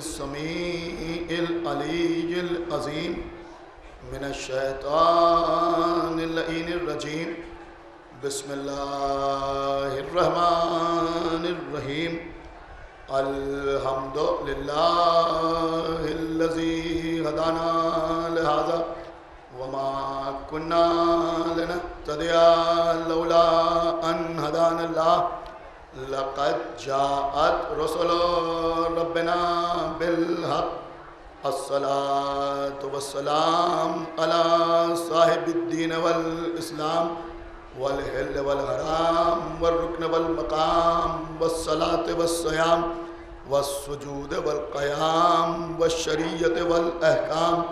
السميع العلي العظيم من الشيطان اللعين الرجيم بسم الله الرحمن الرحيم الحمد لله الذي هدانا لهذا وما كنا لنهتدي لولا أن هدانا الله لقد جاءت رسل ربنا بالحق الصلاة والسلام على صاحب الدين والإسلام والحل والحرام والركن والمقام والصلاة والصيام والسجود والقيام والشريعة والأحكام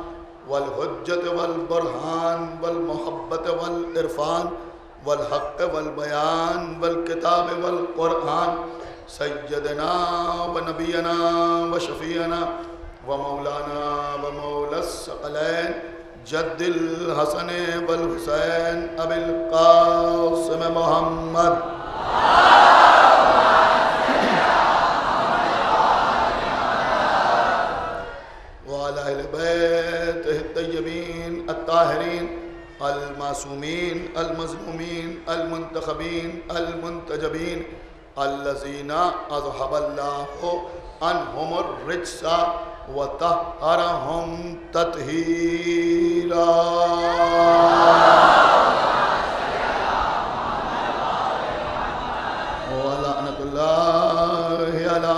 والحجة والبرهان والمحبة والعرفان والحق والبيان والكتاب والقرآن سيدنا ونبينا وشفيعنا ومولانا ومولى الثقلين جد الحسن والحسين أبي القاسم محمد وعلى أهل بيته الطيبين الطاهرين المعصومين المظلومين المنتخبين المنتجبين الذين أذهب الله عنهم الرجس وطهرهم تطهيرا ولعنة الله على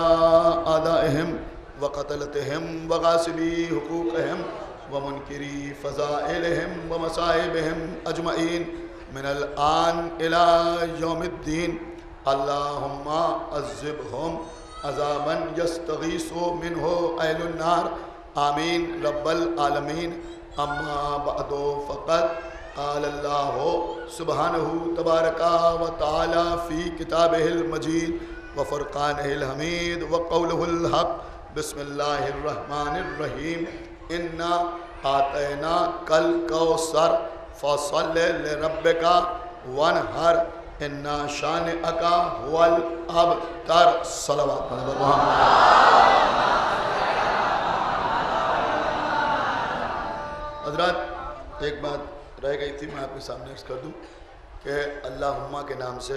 أعدائهم وقتلتهم وغاصبي حقوقهم ومنكري فضائلهم ومصائبهم أجمعين من الآن إلى يوم الدين اللهم عذبهم عذابا يستغيث منه أهل النار آمين رب العالمين أما بعد فقد قال الله سبحانه تبارك وتعالى في كتابه المجيد وفرقانه الحميد وقوله الحق بسم الله الرحمن الرحيم إنا آتيناك الكوثر فصل لربك وانحر إنا شانئك هو الأبتر صلوات حضرات ایک بات رہ گئی تھی میں آپ کے سامنے عرض کر دوں کہ اللہم کے نام سے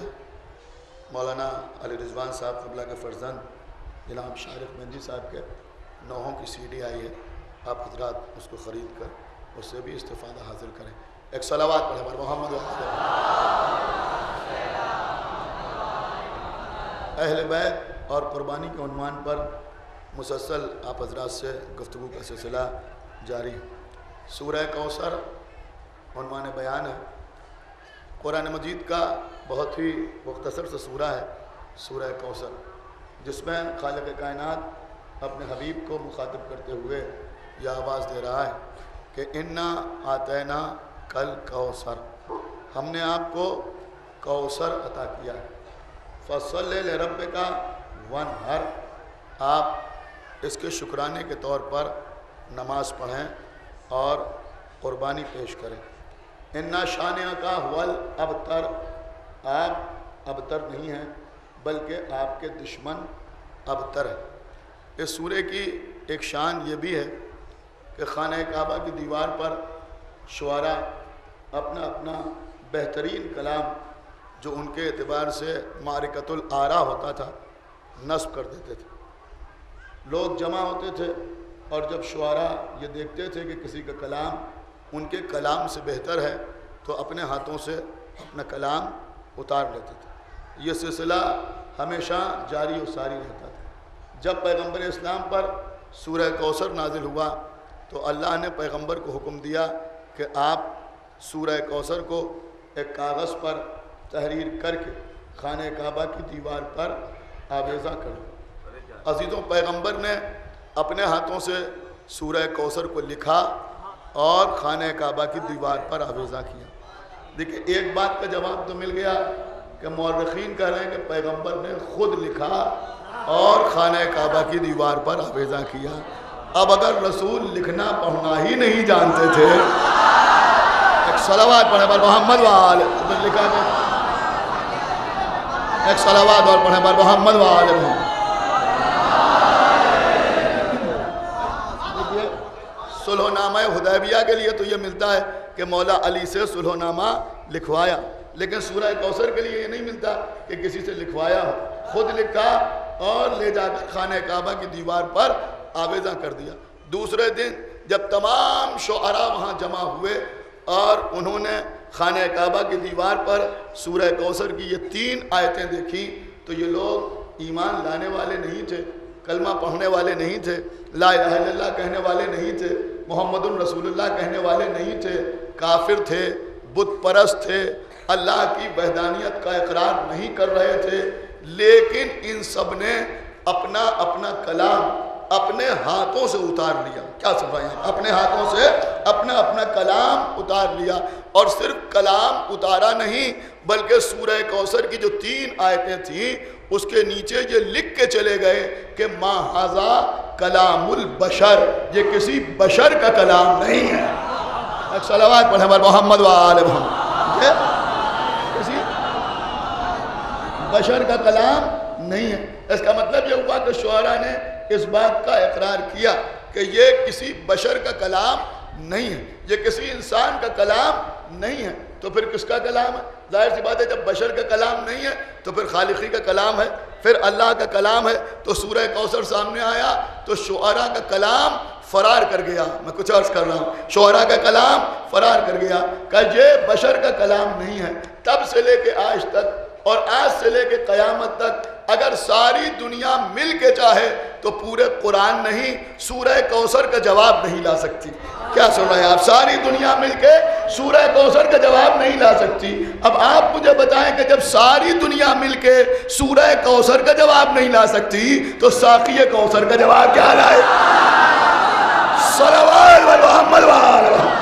مولانا علی رضوان صاحب قبلہ کے فرزند جناب شارف مہندی صاحب کے نوحوں کی سی ڈی آئی ہے آپ حضرات اس کو خرید کر اس سے بھی استفادہ حاصل کریں ایک صلوات پڑھیں پر محمد و اہل بیت اور قربانی کے عنوان پر مسلسل آپ حضرات سے گفتگو کا سلسلہ جاری سورہ کوثر عنوان بیان ہے قرآن مجید کا بہت ہی مختصر سا سورہ ہے سورہ کوثر جس میں خالق کائنات اپنے حبیب کو مخاطب کرتے ہوئے یہ آواز دے رہا ہے کہ انا آتینا کل کوثر ہم نے آپ کو کوثر عطا کیا ہے فصل لربک وانحر آپ اس کے شکرانے کے طور پر نماز پڑھیں اور قربانی پیش کریں انا شانئک هو الابتر آپ ابتر نہیں ہیں بلکہ آپ کے دشمن ابتر ہیں اس سورے کی ایک شان یہ بھی ہے کہ خانہ کعبہ کی دیوار پر شعراء اپنا اپنا بہترین کلام جو ان کے اعتبار سے معرکۃ الآراء ہوتا تھا نصب کر دیتے تھے لوگ جمع ہوتے تھے اور جب شعراء یہ دیکھتے تھے کہ کسی کا کلام ان کے کلام سے بہتر ہے تو اپنے ہاتھوں سے اپنا کلام اتار لیتے تھے یہ سلسلہ ہمیشہ جاری و ساری رہتا تھا جب پیغمبر اسلام پر سورہ کوثر نازل ہوا تو اللہ نے پیغمبر کو حکم دیا کہ آپ سورہ کوثر کو ایک کاغذ پر تحریر کر کے خانہ کعبہ کی دیوار پر آویزاں کر دیں عزیزوں پیغمبر نے اپنے ہاتھوں سے سورہ کوثر کو لکھا اور خانہ کعبہ کی دیوار پر آویزاں کیا دیکھیں ایک بات کا جواب تو مل گیا کہ مورخین کہہ رہے ہیں کہ پیغمبر نے خود لکھا اور خانہ کعبہ کی دیوار پر آویزاں کیا اب اگر رسول لکھنا پڑھنا ہی نہیں جانتے تھے ایک صلوات پڑھیں پر محمد وآل لکھا ہے ایک صلوات اور پڑھیں پر محمد وآل صلح نامہ حدیبیہ کے لیے تو یہ ملتا ہے کہ مولا علی سے صلح نامہ لکھوایا، لیکن سورہ کوثر کے لیے یہ نہیں ملتا کہ کسی سے لکھوایا ہو، خود لکھا اور لے جا کر خانہ کعبہ کی دیوار پر آویزاں کر دیا۔ دوسرے دن جب تمام شعراء وہاں جمع ہوئے اور انہوں نے خانہ کعبہ کی دیوار پر سورہ کوثر کی یہ 3 آیتیں دیکھیں تو یہ لوگ ایمان لانے والے نہیں تھے، کلمہ پڑھنے والے نہیں تھے، لا الہ الا اللہ کہنے والے نہیں تھے، محمد رسول اللہ کہنے والے نہیں تھے، کافر تھے، بت پرست تھے، اللہ کی وحدانیت کا اقرار نہیں کر رہے تھے، لیکن ان سب نے اپنا اپنا کلام اپنے ہاتھوں سے اتار لیا۔ کیا سن رہے ہیں؟ اپنے ہاتھوں سے اپنا اپنا کلام اتار لیا، اور صرف کلام اتارا نہیں بلکہ سورہ کوثر کی جو 3 آیتیں تھیں اس کے نیچے یہ لکھ کے چلے گئے کہ ما ھذا کلام البشر، یہ کسی بشر کا کلام نہیں ہے۔ ایک صلوات پڑھیں ہمارے محمد و آل محمد، یہ کسی بشر کا کلام نہیں ہے۔ اس کا مطلب یہ ہوا کہ شعراء نے اس بات کا اقرار کیا کہ یہ کسی بشر کا کلام نہیں ہے، یہ کسی انسان کا کلام نہیں ہے۔ تو پھر کس کا کلام ہے؟ ظاہر سی بات ہے جب بشر کا کلام نہیں ہے تو پھر خالقی کا کلام ہے، پھر اللہ کا کلام ہے۔ تو سورہ کوثر سامنے آیا تو شعراء کا کلام فرار کر گیا۔ میں کچھ عرض کر رہا ہوں، شعراء کا کلام فرار کر گیا کہ یہ بشر کا کلام نہیں ہے۔ تب سے لے کے آج تک اور آج سے لے کے قیامت تک اگر ساری دنیا مل کے چاہے تو پورے قرآن نہیں سورہ کوثر کا جواب نہیں لا سکتی۔ کیا سن رہے ہیں آپ؟ ساری دنیا مل کے سورہ کوثر کا جواب نہیں لا سکتی۔ اب آپ مجھے بتائیں کہ جب ساری دنیا مل کے سورہ کوثر کا جواب نہیں لا سکتی تو ساقی کوثر کا جواب کیا لائے؟ صلوات و محمد و آل محمد۔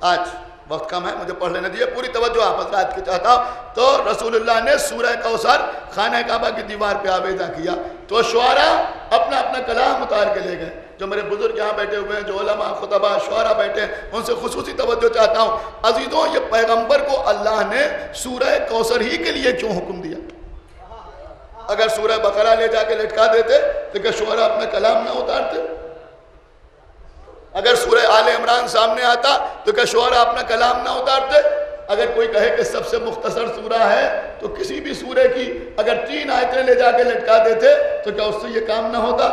آج وقت کم ہے، مجھے پڑھ لینے دیئے، پوری توجہ آپ حضرات کی چاہتا ہوں۔ تو رسول اللہ نے سورہ کوثر خانہ کعبہ کی دیوار پہ آویزاں کیا تو شعراء اپنا اپنا کلام اتار کے لے گئے۔ جو میرے بزرگ یہاں بیٹھے ہوئے ہیں، جو علماء خطباء شعراء بیٹھے ہیں، ان سے خصوصی توجہ چاہتا ہوں۔ عزیزوں، یہ پیغمبر کو اللہ نے سورہ کوثر ہی کے لیے کیوں حکم دیا؟ اگر سورہ بقرہ لے جا کے لٹکا دیتے تو کہ شعراء اپنا کلام نہ اتارتے؟ اگر سورہ آل عمران سامنے آتا تو کیا شعراء اپنا کلام نہ اتارتے؟ اگر کوئی کہے کہ سب سے مختصر سورہ ہے تو کسی بھی سورے کی اگر 3 آیتیں لے جا کے لٹکا دیتے تو کیا اس سے یہ کام نہ ہوتا؟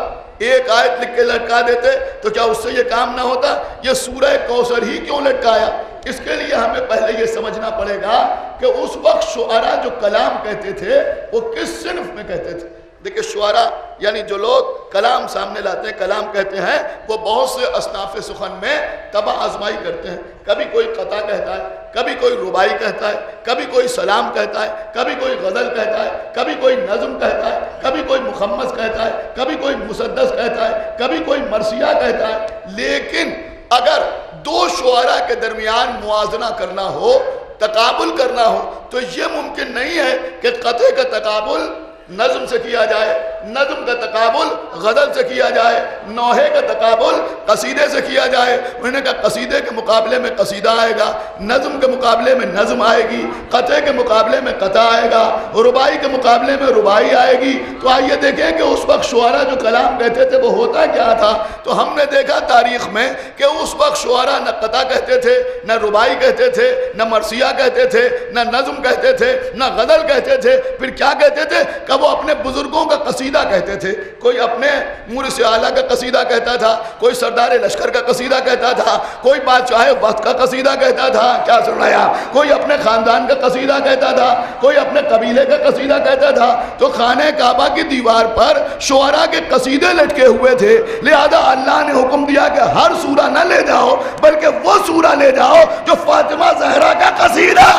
ایک آیت لکھ کے لٹکا دیتے تو کیا اس سے یہ کام نہ ہوتا؟ یہ سورہ کوثر ہی کیوں لٹکایا؟ اس کے لیے ہمیں پہلے یہ سمجھنا پڑے گا کہ اس وقت شعراء جو کلام کہتے تھے وہ کس صنف میں کہتے تھے۔ دیکھیں شعراء یعنی جو لوگ کلام سامنے لاتے ہیں، کلام کہتے ہیں، وہ بہت سے اصناف سخن میں طبع آزمائی کرتے ہیں۔ کبھی کوئی قطع کہتا ہے، کبھی کوئی رباعی کہتا ہے، کبھی کوئی سلام کہتا ہے، کبھی کوئی غزل کہتا ہے، کبھی کوئی نظم کہتا ہے، کبھی کوئی مخمس کہتا ہے، کبھی کوئی مسدس کہتا ہے، کبھی کوئی مرثیہ کہتا ہے۔ لیکن اگر 2 شعراء کے درمیان موازنہ کرنا ہو، تقابل کرنا ہو، تو یہ ممکن نہیں ہے کہ قطع کا تقابل نظم سے کیا جائے، نظم کا تقابل غزل سے کیا جائے، نوحے کا تقابل قصیدے سے کیا جائے۔ انہوں نے کہا قصیدے کے مقابلے میں قصیدہ آئے گا، نظم کے مقابلے میں نظم آئے گی، قطع کے مقابلے میں قطع آئے گا، رباعی کے مقابلے میں رباعی آئے گی۔ تو آئیے دیکھیں کہ اس وقت شعراء جو کلام کہتے تھے وہ ہوتا کیا تھا۔ تو ہم نے دیکھا تاریخ میں کہ اس وقت شعراء نہ قطع کہتے تھے، نہ رباعی کہتے تھے، نہ مرثیہ کہتے تھے، نہ نظم کہتے تھے، نہ غزل کہتے تھے۔ پھر کیا کہتے تھے کہ وہ اپنے بزرگوں کا قصیدہ کہتے تھے. کوئی اپنے مورث اعلیٰ کا قصیدہ کہتا تھا, کوئی سردار لشکر کا قصیدہ کہتا تھا, کوئی بادشاہ وقت کا قصیدہ کہتا تھا. کیا سنایا؟ کوئی اپنے خاندان کا قصیدہ کہتا تھا, کوئی اپنے قبیلے کا قصیدہ کہتا تھا. تو خانہ کعبہ کی دیوار پر شعراء کے قصیدے لٹکے ہوئے تھے. لہذا اللہ نے حکم دیا کہ ہر سورہ نہ لے جاؤ, بلکہ وہ سورہ لے جاؤ جو فاطمہ زہرا کا قصیدہ.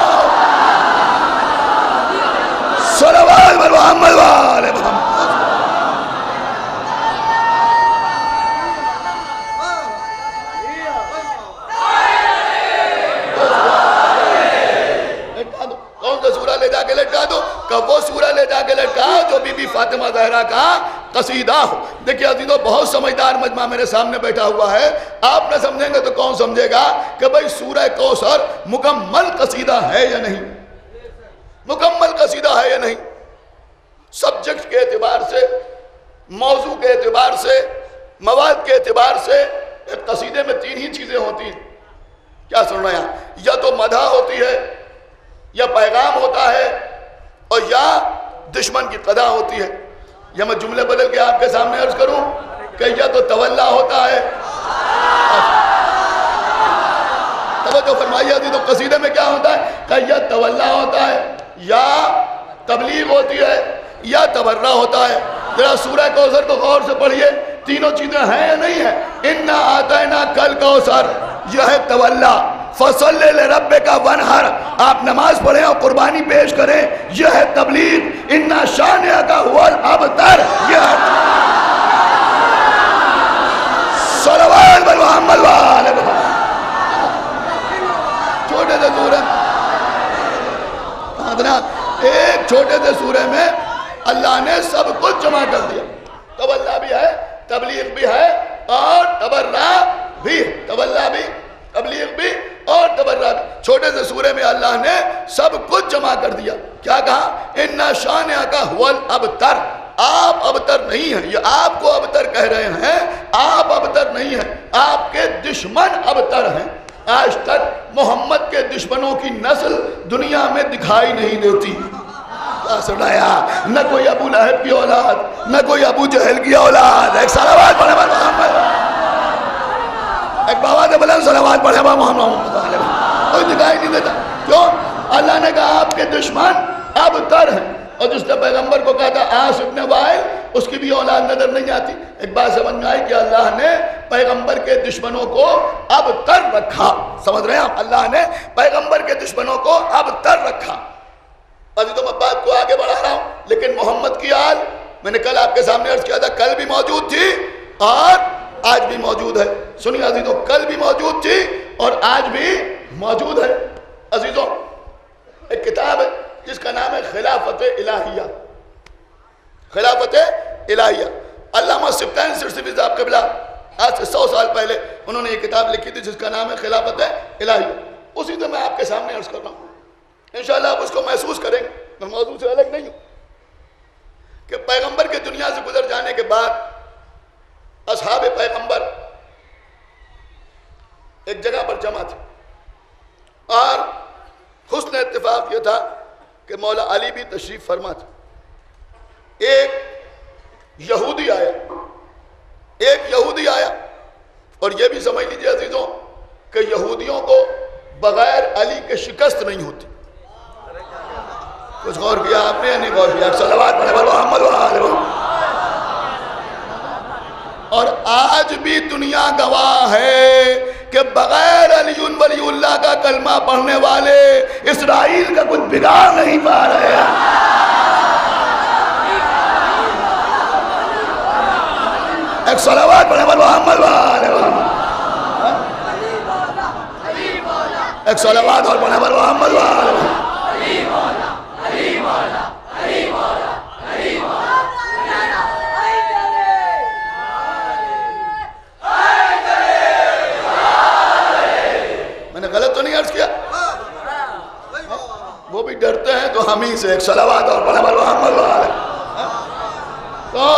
صلوات محمد وآل محمد. کون سا سورہ لے جا کے لٹکا دو؟ کہ وہ سورہ لے جا کے لٹکا جو بی بی فاطمہ زہرا کا قصیدہ ہو. دیکھیں عزیزو, بہت سمجھدار مجمع میرے سامنے بیٹھا ہوا ہے. آپ نہ سمجھیں گے تو کون سمجھے گا کہ بھئی سورہ کوثر مکمل قصیدہ ہے یا نہیں, مکمل قصیدہ ہے یا نہیں. سبجیکٹ کے اعتبار سے, موضوع کے اعتبار سے, مواد کے اعتبار سے ایک قصیدے میں 3 ہی چیزیں ہوتی ہیں. کیا سن رہے ہیں؟ یا تو مدح ہوتی ہے, یا پیغام ہوتا ہے, اور یا دشمن کی قضا ہوتی ہے. یا میں جملے بدل کے آپ کے سامنے عرض کروں کہ یا تو تولا ہوتا ہے. توجہ فرمائیے, تو قصیدے میں کیا ہوتا ہے کہ یا تولا ہوتا ہے, یا تبلیغ ہوتی ہے, یا تبرہ ہوتا ہے. ذرا سورہ کوثر کو غور سے پڑھیے, تینوں چیزیں ہیں یا نہیں ہیں؟ انا آتینا کل کوثر, یہ ہے تولا. فصلی لربک وانحر, آپ نماز پڑھیں اور قربانی پیش کریں, یہ ہے تبلیغ. انا شانئک هو الابتر, یہ ہے صلوات محمد وآل محمد. چھوٹے سے سورہ ایک چھوٹے سے سورے میں اللہ نے سب کچھ جمع کر دیا. تولا بھی ہے, تبلیغ بھی ہے, اور تبرہ بھی. تولا بھی, تبلیغ بھی, اور تبرہ بھی. چھوٹے سے سورے میں اللہ نے سب کچھ جمع کر دیا. کیا کہا؟ اِنَّا شَانِئَكَ هُوَ الْأَبْتَرُ. آپ ابتر نہیں ہیں, یہ آپ کو ابتر کہہ رہے ہیں. آپ ابتر نہیں ہیں, آپ کے دشمن ابتر ہیں. آج تک محمد کے دشمنوں کی نسل دنیا میں دکھائی نہیں دیتی. سنایا نہ کوئی ابو لہب کی اولاد, نہ کوئی ابو جہل کی اولاد. ایک صلوات پڑھے محمد, ایک بابا دے بلند صلوات پڑھے محمد, کوئی دکھائی نہیں دیتا. کیوں؟ اللہ نے کہا آپ کے دشمن ابتر ہیں. اور جس نے پیغمبر کو کہا تھا عاص ابن وائل, اس کی بھی اولاد نظر نہیں آتی. ایک بات سمجھ میں آئی کہ اللہ نے پیغمبر کے دشمنوں کو ابتر رکھا. سمجھ رہے ہیں آپ؟ اللہ نے پیغمبر کے دشمنوں کو ابتر رکھا. ابھی تو میں بات کو آگے بڑھا رہا ہوں, لیکن محمد کی آل میں نے کل آپ کے سامنے عرض کیا تھا, کل بھی موجود تھی اور آج بھی موجود ہے. سنیے عزیزوں, کل بھی موجود تھی اور آج بھی موجود ہے. عزیزوں, ایک کتاب ہے جس کا نام ہے خلافت الہیہ. خلافت الہیہ. علامہ سبطین سرسوی صاحب قبلہ آج سے 100 سال پہلے انہوں نے یہ کتاب لکھی تھی جس کا نام ہے خلافت الہیہ. اسی سے میں آپ کے سامنے عرض کر رہا ہوں, انشاءاللہ آپ اس کو محسوس کریں گے. میں موضوع سے الگ نہیں ہوں کہ پیغمبر کے دنیا سے گزر جانے کے بعد اصحاب پیغمبر ایک جگہ پر جمع تھے, اور حسن اتفاق یہ تھا کہ مولا علی بھی تشریف فرما تھا. ایک یہودی آیا, اور یہ بھی سمجھ لیجیے عزیزوں کہ یہودیوں کو بغیر علی کے شکست نہیں ہوتی. کچھ غور کیا آپ نے یا نہیں غور کیا؟ صلوات پڑھے محمد وآل محمد. اور آج بھی دنیا گواہ ہے کہ بغیر علی ولی اللہ کا کلمہ پڑھنے والے اسرائیل کا کچھ بگاڑ نہیں پا رہے ہیں. ایک صلوات پڑھے محمد وآل محمد. ایک صلوات اور پڑھے محمد وآل محمد. میں نے غلط تو نہیں عرض کیا؟ وہ بھی ڈرتے ہیں تو ہم ہی سے. ایک صلوات اور پڑھے محمد وآل. تو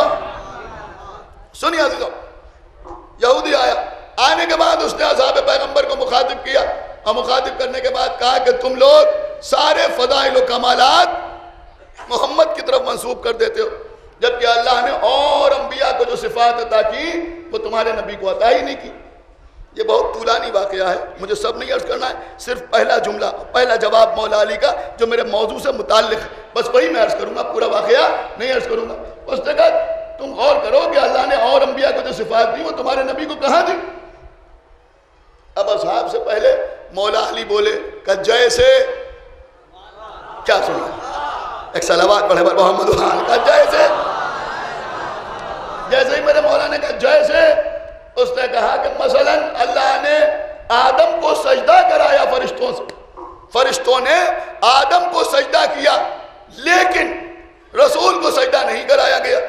سنیے عزیزوں, یہودی آیا, آنے کے بعد اس نے اصحاب پیغمبر کو مخاطب کیا, اور مخاطب کرنے کے بعد کہا کہ تم لوگ سارے فضائل و کمالات محمد کی طرف منسوب کر دیتے ہو, جبکہ اللہ صفات عطا کی وہ تمہارے نبی کو عطا ہی نہیں کی۔ یہ بہت طولانی واقعہ ہے، مجھے سب نہیں عرض کرنا ہے، صرف پہلا جملہ، پہلا جواب مولا علی کا جو میرے موضوع سے متعلق ہے، بس وہی میں عرض کروں گا، پورا واقعہ نہیں عرض کروں گا۔ اس نے کہا تم غور کرو کہ اللہ نے اور انبیاء کو جو صفات دی وہ تمہارے نبی کو کہاں دی؟ اب اصحاب سے پہلے مولا علی بولے کہ جیسے، کیا سنا؟ ایک صلوات پڑھے بر محمد خان کا جیسے ہی میرے مولا نے کہا جیسے، اس نے کہا کہ مثلا اللہ نے آدم کو سجدہ کرایا فرشتوں سے، فرشتوں نے آدم کو سجدہ کیا لیکن رسول کو سجدہ نہیں کرایا گیا۔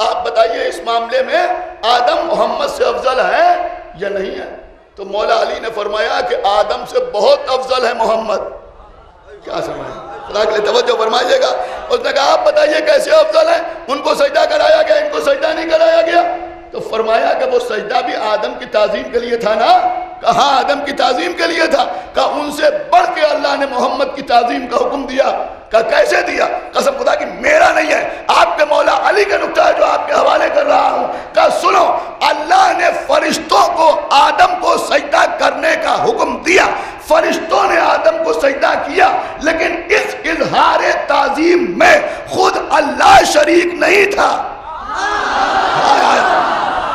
آپ بتائیے اس معاملے میں آدم محمد سے افضل ہے یا نہیں ہے؟ تو مولا علی نے فرمایا کہ آدم سے بہت افضل ہے محمد۔ کیا سمجھیں؟ خدا کے لیے توجہ فرمائیے گا۔ اس نے کہا آپ بتائیے کیسے افضل ہیں؟ ان کو سجدہ کرایا گیا، ان کو سجدہ نہیں کرایا گیا۔ تو فرمایا کہ وہ سجدہ بھی آدم کی تعظیم کے لیے تھا نا؟ کہاں آدم کی تعظیم کے لیے تھا؟ کہا ان سے بڑھ کے اللہ نے محمد کی تعظیم کا حکم دیا۔ کہا کیسے دیا؟ قسم خدا کی میرا نہیں ہے، آپ کے مولا علی کا نکتہ ہے جو آپ کے حوالے کر رہا ہوں۔ کہا سنو، اللہ نے فرشتوں کو آدم کو سجدہ کرنے کا حکم دیا، فرشتوں نے آدم کو سجدہ کیا، لیکن اس اظہار تعظیم میں خود اللہ شریک نہیں تھا۔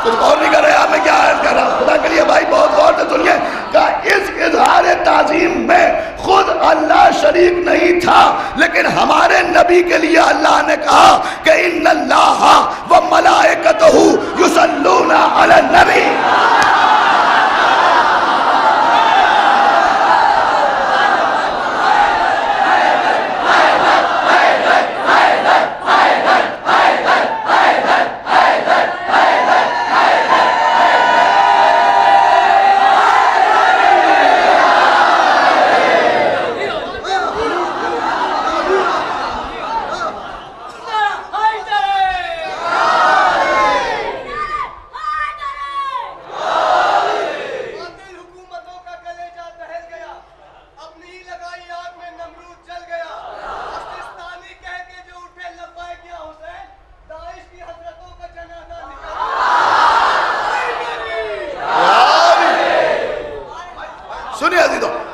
کچھ غور نہیں کر رہے آپ، میں کیا عرض کر رہا ہوں؟ خدا کے لیے بھائی بہت غور سے سنیے کہ اس اظہار تعظیم میں خود اللہ شریک نہیں تھا، لیکن ہمارے نبی کے لیے اللہ نے کہا کہ ان اللہ و ملائکتہ یصلون علی النبی۔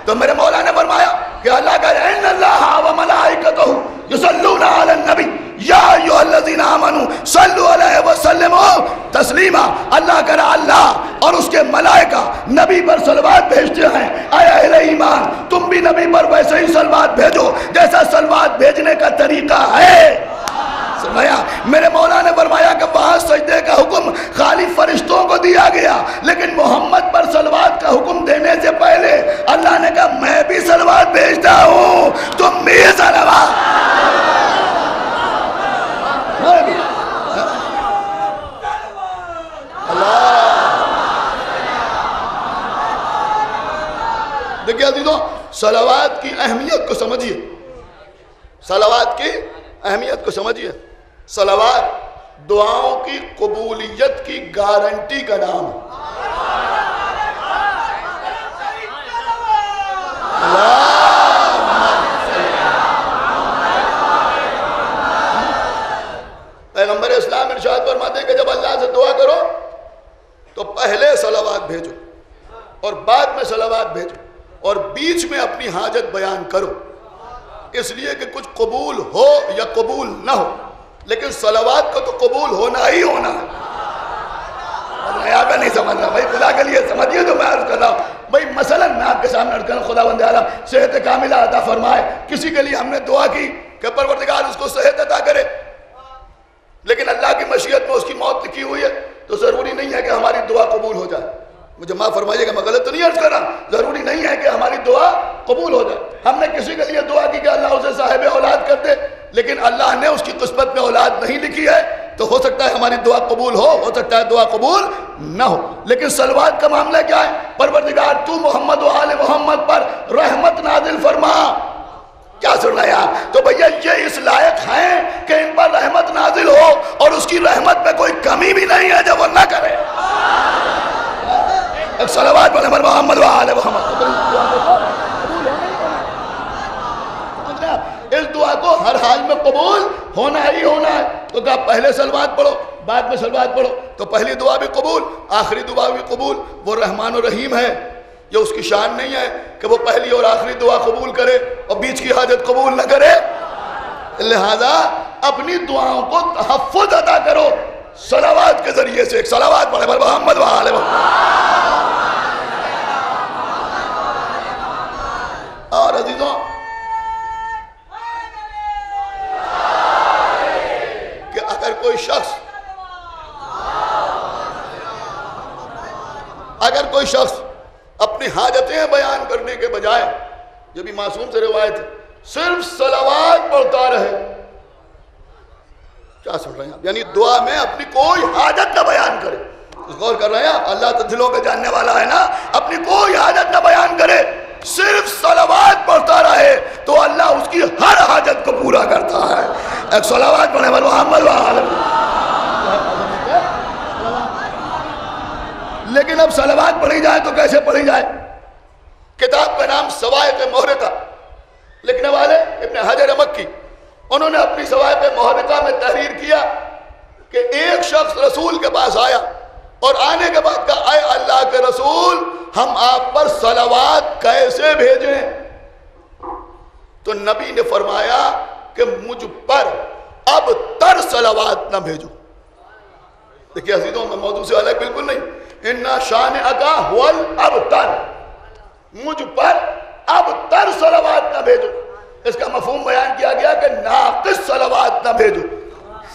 تو میرے مولا نے فرمایا کہ اللہ کا ان اللہ و ملائکتہ یصلون علی النبی یا ایھا الذین آمنوا صلوا علیہ وسلموا تسلیما۔ اللہ کرا اللہ اور اس کے ملائکہ نبی پر صلوات بھیجتے ہیں۔ اے اہل ایمان تم بھی نبی پر ویسے ہی صلوات بھیجو جیسا صلوات بھیجنے کا طریقہ ہے۔ سنایا میرے مولا نے فرمایا کہ وہاں سجدے کا حکم خالی فرشتوں کو دیا گیا، لیکن محمد پر صلوات کا حکم دینے سے پہلے اللہ نے کہا میں بھی صلوات بھیجتا ہوں، تم بھی صلوات۔ دیکھیے عزیزوں، صلوات کی اہمیت کو سمجھیے، صلوات کی اہمیت کو سمجھیے۔ صلوات دعاؤں کی قبولیت کی گارنٹی کا نام ہے۔ پیغمبر اسلام ارشاد فرماتے ہیں کہ جب اللہ سے دعا کرو تو پہلے صلوات بھیجو اور بعد میں صلوات بھیجو اور بیچ میں اپنی حاجت بیان کرو، اس لیے کہ کچھ قبول ہو یا قبول نہ ہو، لیکن صلوات کو تو قبول ہونا ہی ہونا ہے۔ یہاں پہ نہیں سمجھ رہا بھائی، خدا کے لیے سمجھیے تو میں عرض کر رہا ہوں بھائی۔ مثلاً میں آپ کے سامنے عرض کروں، خدا بند عالم صحت کاملہ عطا فرمائے، کسی کے لیے ہم نے دعا کی کہ پروردگار اس کو صحت عطا کرے، لیکن اللہ کی مشیت میں اس کی موت لکھی ہوئی ہے، تو ضروری نہیں ہے کہ ہماری دعا قبول ہو جائے۔ مجھے معاف فرمائیے گا، میں غلط تو نہیں عرض کر رہا، ضروری نہیں ہے کہ ہماری دعا قبول ہو جائے۔ ہم نے کسی کے لیے دعا کی کہ اللہ اسے صاحب اولاد کر دے، لیکن اللہ نے اس کی قسمت میں اولاد نہیں لکھی ہے، تو ہو سکتا ہے ہماری دعا قبول ہو سکتا ہے دعا قبول نہ ہو۔ لیکن صلوات کا معاملہ کیا ہے؟ پروردگار تو محمد و آل محمد پر رحمت نازل فرما۔ کیا سننا ہے آپ؟ تو بھیا یہ اس لائق ہیں کہ ان پر رحمت نازل ہو اور اس کی رحمت میں کوئی کمی بھی نہیں ہے جب وہ نہ کرے۔ ایک صلوات پر محمد و آل محمد۔ اس دعا کو ہر حال میں قبول ہونا ہی ہونا ہے، تو کہا پہلے صلوات پڑھو بعد میں صلوات پڑھو. تو پہلی دعا بھی قبول، آخری دعا بھی قبول. وہ رحمان و رحیم ہے. یہ اس کی شان نہیں ہے کہ وہ پہلی اور آخری دعا قبول کرے اور بیچ کی حاجت قبول نہ کرے. لہذا اپنی دعاؤں کو تحفظ عطا کرو صلوات کے ذریعے سے. ایک صلوات پڑھے بر محمد و آل محمد. اور عزیزوں، کہ اگر کوئی شخص اپنی حاجتیں بیان کرنے کے بجائے، یہ بھی معصوم سے روایت ہے، صرف صلوات پڑھتا رہے. کیا سن رہے ہیں آپ؟ یعنی دعا میں اپنی کوئی حاجت نہ بیان کرے. غور کر رہے ہیں آپ؟ اللہ تو دلوں کے جاننے والا ہے نا. اپنی کوئی حاجت نہ بیان کرے، صرف صلوات پڑھتا رہے تو اللہ اس کی ہر حاجت کو پورا کرتا ہے. ایک صلوات پڑھے بر محمد و آل محمد. لیکن اب صلوات پڑھی جائے تو کیسے پڑھی جائے؟ کتاب کا نام صواعق محرقہ، لکھنے والے ابن حجر مکی. انہوں نے اپنی صواعق محرقہ میں تحریر کیا کہ ایک شخص رسول کے پاس آیا اور آنے کے بعد کہا، اے اللہ کے رسول، ہم آپ پر صلوات کیسے بھیجیں؟ تو نبی نے فرمایا کہ مجھ پر اب تر صلوات نہ بھیجو. دیکھیے عزیزوں، میں موضوع سے الگ بالکل نہیں. اِنَّا شَانِئَکَ هُوَ الْأَبْتَرُ، مجھ پر اب تر صلوات نہ بھیجو. اس کا مفہوم بیان کیا گیا کہ ناقص صلوات نہ بھیجو.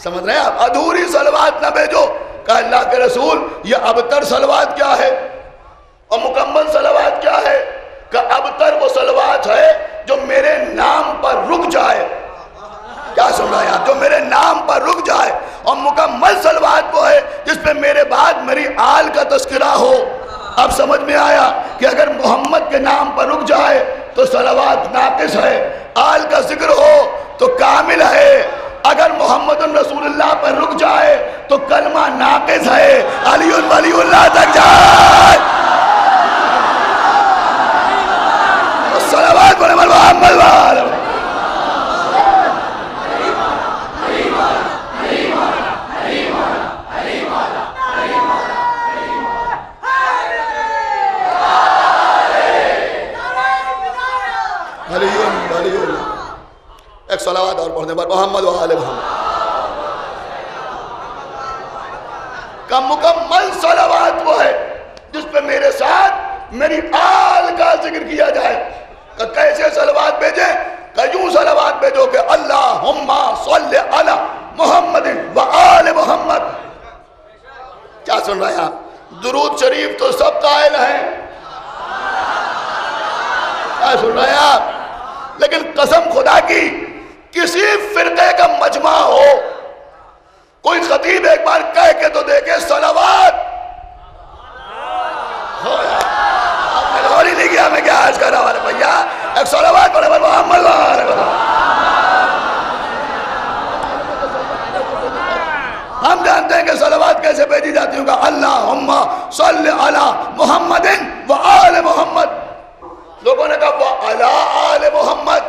سمجھ رہے ہیں آپ؟ ادھوری صلوات نہ بھیجو. کہ اللہ کے رسول، یہ ابتر صلوات کیا ہے اور مکمل صلوات کیا ہے؟ کہ ابتر وہ صلوات ہے جو میرے نام پر رک جائے. کیا سن رہے ہیں آپ؟ جو میرے نام پر رک جائے. اور مکمل صلوات وہ ہے جس پہ میرے بعد میری آل کا تذکرہ ہو. اب سمجھ میں آیا کہ اگر محمد کے نام پر رک جائے تو صلوات ناقص ہے، آل کا ذکر ہو تو کامل ہے. اگر محمد رسول اللہ پر رک جائے تو کلمہ ناقص ہے، علی ولی اللہ تک جائے. صلوات پڑھے محمد والے. ایک صلوات اور پڑھنے پر محمد و آل محمد. کا مکمل صلوات وہ ہے جس پہ میرے ساتھ میری آل کا ذکر کیا جائے. کہ کیسے صلوات بھیجیں؟ کہ یوں صلوات بھیجو کہ اللہم صلی علی محمد و آل محمد. کیا سن رہے ہیں آپ؟ درود شریف تو سب قائل ہیں. کیا سن رہے ہیں آپ؟ لیکن قسم خدا کی کسی فرقے کا مجمع ہو، کوئی خطیب ایک بار کہہ کے تو دیکھے صلوات. آپ نے غور ہی نہیں کیا میں کیا عرض کر رہا ہوں بھیا. ایک صلوات پڑھے محمد. ہم جانتے ہیں کہ صلوات کیسے بھیجی جاتی ہوگا. اللہم صلی علی محمد و آل محمد. لوگوں نے کہا وہ علی آل محمد.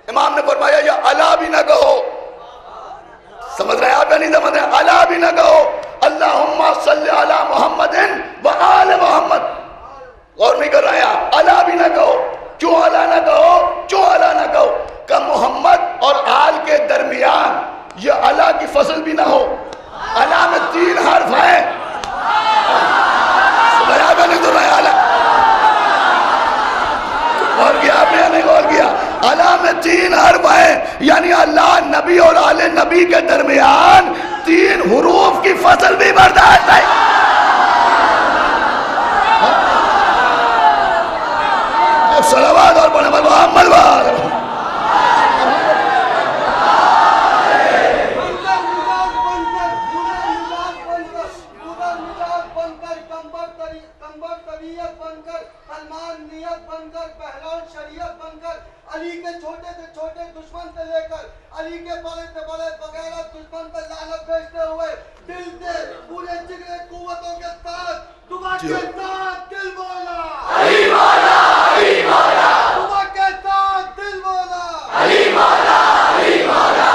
امام نے فرمایا یہ علا بھی نہ کہو. سمجھ رہے ہیں آپ یا نہیں سمجھ رہے ہیں؟ علا بھی نہ کہو. اللہم صلی علی محمد و آل محمد. غور نہیں کر رہے ہیں آپ؟ علا بھی نہ کہو. کیوں علا نہ کہو؟ کیوں علا نہ کہو؟ کہ محمد اور آل کے درمیان یہ علا کی فصل بھی نہ ہو. علا میں 3 حرف ہیں. سمجھ رہے ہیں آپ یا نہیں سمجھ رہے ہیں؟ علا غور کیا آپ نے نہیں غور کیا؟ علا میں 3 حرف ہیں، یعنی اللہ نبی اور آل نبی کے درمیان 3 حروف کی فصل بھی برداشت ہے. صلوات اور پڑھے محمد والے. علی کے چھوٹے سے چھوٹے دشمن سے لے کر علی کے بڑے سے بڑے وغیرہ دشمن پر لعنت بھیجتے ہوئے دل سے پورے جگرے قوتوں کے ساتھ دعا کے ساتھ دل بولا علی مولا علی مولا. دعا کے ساتھ دل بولا علی مولا علی مولا.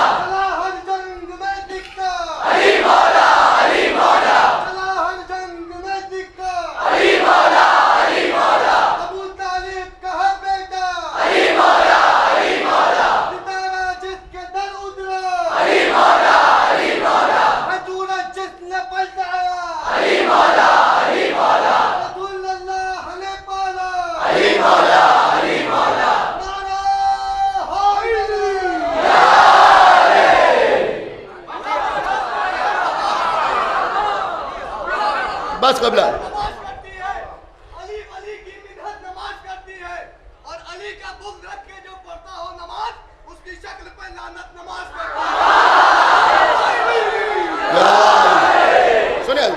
ہر جنگ میں دکھتا علی مولا بس قبلہ نماز کرتی ہے، علی کی مدحت نماز کرتی ہے، اور علی کا بغض رکھ کے جو پڑھتا ہو نماز، اس کی شکل پہ لعنت نماز کرتی ہے۔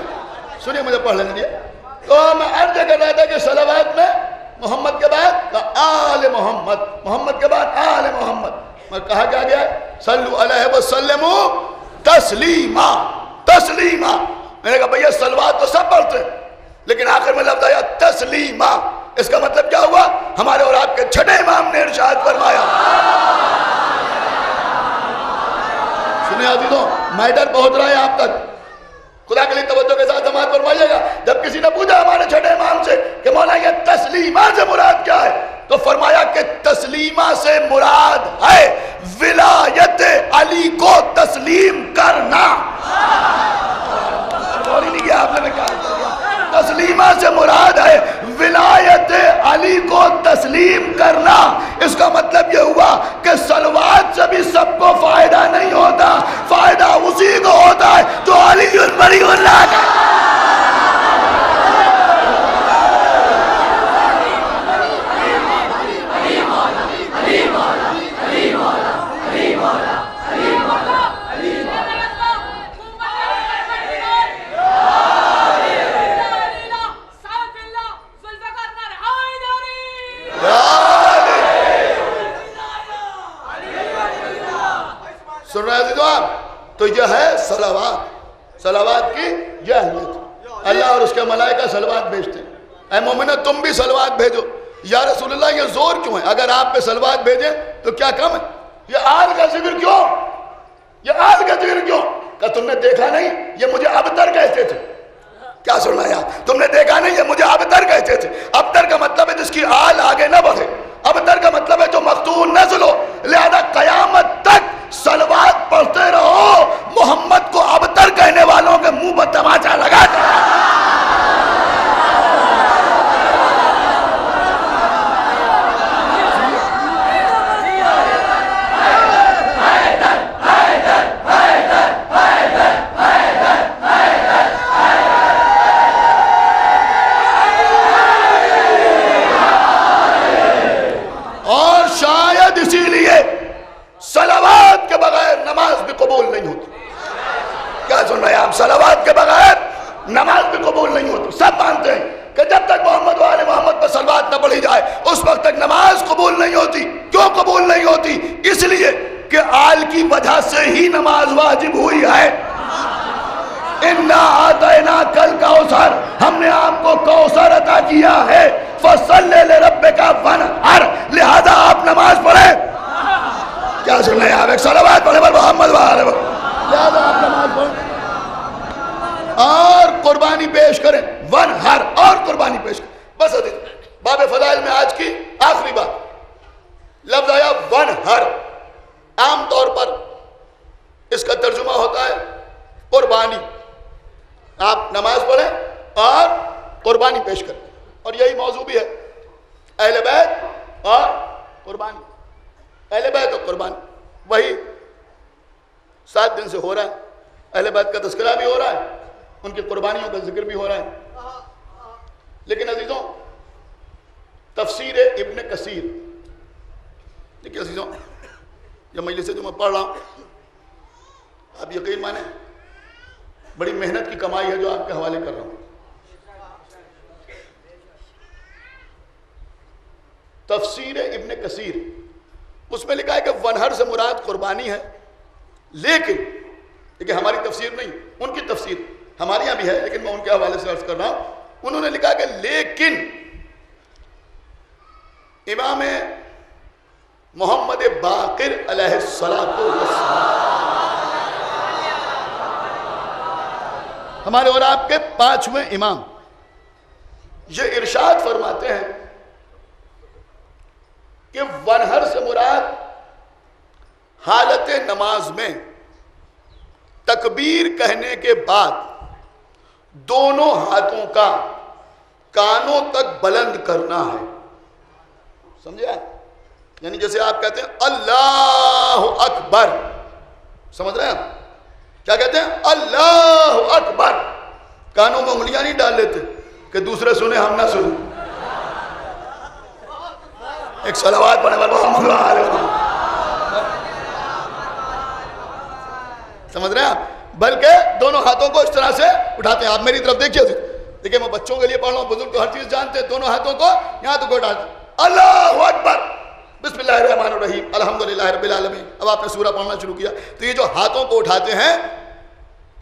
سنیے مجھے پڑھ لینے دیے۔ تو میں عرض کر رہا تھا کہ صلوات میں محمد کے بعد آل محمد، محمد کے بعد آل محمد میں کہا کیا گیا ہے؟ صلو علیہ وسلم تسلیما، تسلیما۔ میں نے کہا بھئی صلوات تو سب پڑھتے ہیں، لیکن آخر میں لفظ آیا تسلیما، اس کا مطلب کیا ہوا؟ ہمارے اور آپ کے چھٹے امام نے ارشاد فرمایا۔ سنیں عزیزوں، میٹر پہنچ رہا ہے آپ تک، خدا کے لیے توجہ کے ساتھ سماعت فرمائیے گا۔ جب کسی نے پوچھا ہمارے چھٹے امام سے کہ مولا یہ تسلیمہ سے مراد کیا ہے، تو فرمایا کہ تسلیمہ سے مراد ہے ولایت علی کو تسلیم کرنا۔ بولی نہیں کیا آپ نے، میں کیا تسلیمہ سے مراد ہے ولایت علی کو تسلیم کرنا۔ اس کا مطلب یہ ہوا کہ صلوات سے بھی سب کو فائدہ نہیں ہوتا، فائدہ اسی کو ہوتا ہے جو علی ولی اللہ کا۔ سن رہے ہیں آپ؟ تو یہ ہے صلوات، صلوات کی یہ اہمیت۔ اللہ اور اس کے ملائکہ صلوات بھیجتے ہیں۔ اے مومنہ تم بھی صلوات بھیجو۔ یا رسول اللہ یہ زور کیوں ہے؟ اگر آپ پہ صلوات بھیجیں تو کیا کم ہے؟ یہ آل کا ذکر کیوں؟ یہ آل کا ذکر کیوں؟ کہ تم نے دیکھا نہیں یہ مجھے ابتر کہتے تھے۔ کیا سننا ہے؟ تم نے دیکھا نہیں یہ مجھے ابتر کہتے تھے۔ ابتر کا مطلب ہے جس کی آل آگے نہ بڑھے، ابتر کا مطلب ہے جو مقتول نسل ہو۔ لہذا قیامت تک صلوات پڑھتے رہو، محمد کو ابتر کہنے والوں کے منہ پر تماچا لگا کر۔ اور شاید اسی لیے صلوات کے بغیر نماز بھی قبول نہیں ہوتی۔ کیا سن رہے ہیں آپ؟ صلوات کے بغیر نماز بھی قبول نہیں ہوتی۔ سب مانتے ہیں کہ جب تک محمد و آل محمد پر صلوات نہ پڑھی جائے اس وقت تک نماز قبول نہیں ہوتی۔ کیوں قبول نہیں ہوتی؟ اس لیے کہ آل کی وجہ سے ہی نماز واجب ہوئی ہے۔ اِنَّا آتَيْنَاكَ الْكَوْثَرَ، ہم نے آپ کو کوثر عطا کیا ہے۔ فَصَلِّ لِرَبِّكَ وَانْحَرْ، لہذا آپ نماز پڑھیں۔ کیا سن رہے ہیں آپ؟ ایک صلوات پڑھیں پر محمد وآلہ محمد، لہذا آپ نماز پڑھیں اور قربانی پیش کریں۔ وانحر، اور قربانی پیش کریں۔ بس حدیث باب فضائل میں آج کی آخری بات، لفظ آیا وانحر۔ عام طور پر اس کا ترجمہ ہوتا ہے قربانی۔ آپ نماز پڑھیں اور قربانی پیش کریں، اور یہی موضوع بھی ہے، اہل بیت اور قربانی۔ اہل بیت اور قربانی وہی 7 دن سے ہو رہا ہے۔ اہل بیت کا تذکرہ بھی ہو رہا ہے، ان کی قربانیوں کا ذکر بھی ہو رہا ہے۔ لیکن عزیزوں، تفسیر ابن کثیر، دیکھیے عزیزوں، یہ مجلس سے جو میں پڑھ رہا ہوں، آپ یقین مانیں بڑی محنت کی کمائی ہے جو آپ کے حوالے کر رہا ہوں۔ تفسیر ابن کثیر، اس میں لکھا ہے کہ ونہر سے مراد قربانی ہے، لیکن دیکھیں ہماری تفسیر نہیں، ان کی تفسیر ہمارے یہاں بھی ہے، لیکن میں ان کے حوالے سے عرض کر رہا ہوں۔ انہوں نے لکھا کہ لیکن امام محمد باقر علیہ الصلوۃ والسلام، ہمارے اور آپ کے 5ویں امام، یہ ارشاد فرماتے ہیں کہ ونہر سے مراد حالت نماز میں تکبیر کہنے کے بعد دونوں ہاتھوں کا کانوں تک بلند کرنا ہے۔ سمجھے آپ؟ یعنی جیسے آپ کہتے ہیں اللہ اکبر، سمجھ رہے ہیں آپ؟ کیا کہتے ہیں؟ اللہ اکبر، کانوں میں انگلیاں نہیں ڈال لیتے کہ دوسرے سنے ہم نہ سنیں. ایک صلوات پڑھنے والے محمد علیہ وسلم. سمجھ رہے ہیں آپ؟ بلکہ دونوں ہاتھوں کو اس طرح سے اٹھاتے ہیں. آپ میری طرف دیکھیے. دیکھیں میں بچوں کے لیے پڑھ رہا ہوں, بزرگ تو ہر چیز جانتے ہیں. دونوں ہاتھوں کو یہاں تک اٹھاتے ہیں. اللہ اکبر, بسم اللہ الرحمن الرحیم, الحمدللہ رب العالمین. اب آپ نے سورہ پڑھنا شروع کیا. تو یہ جو ہاتھوں کو اٹھاتے ہیں,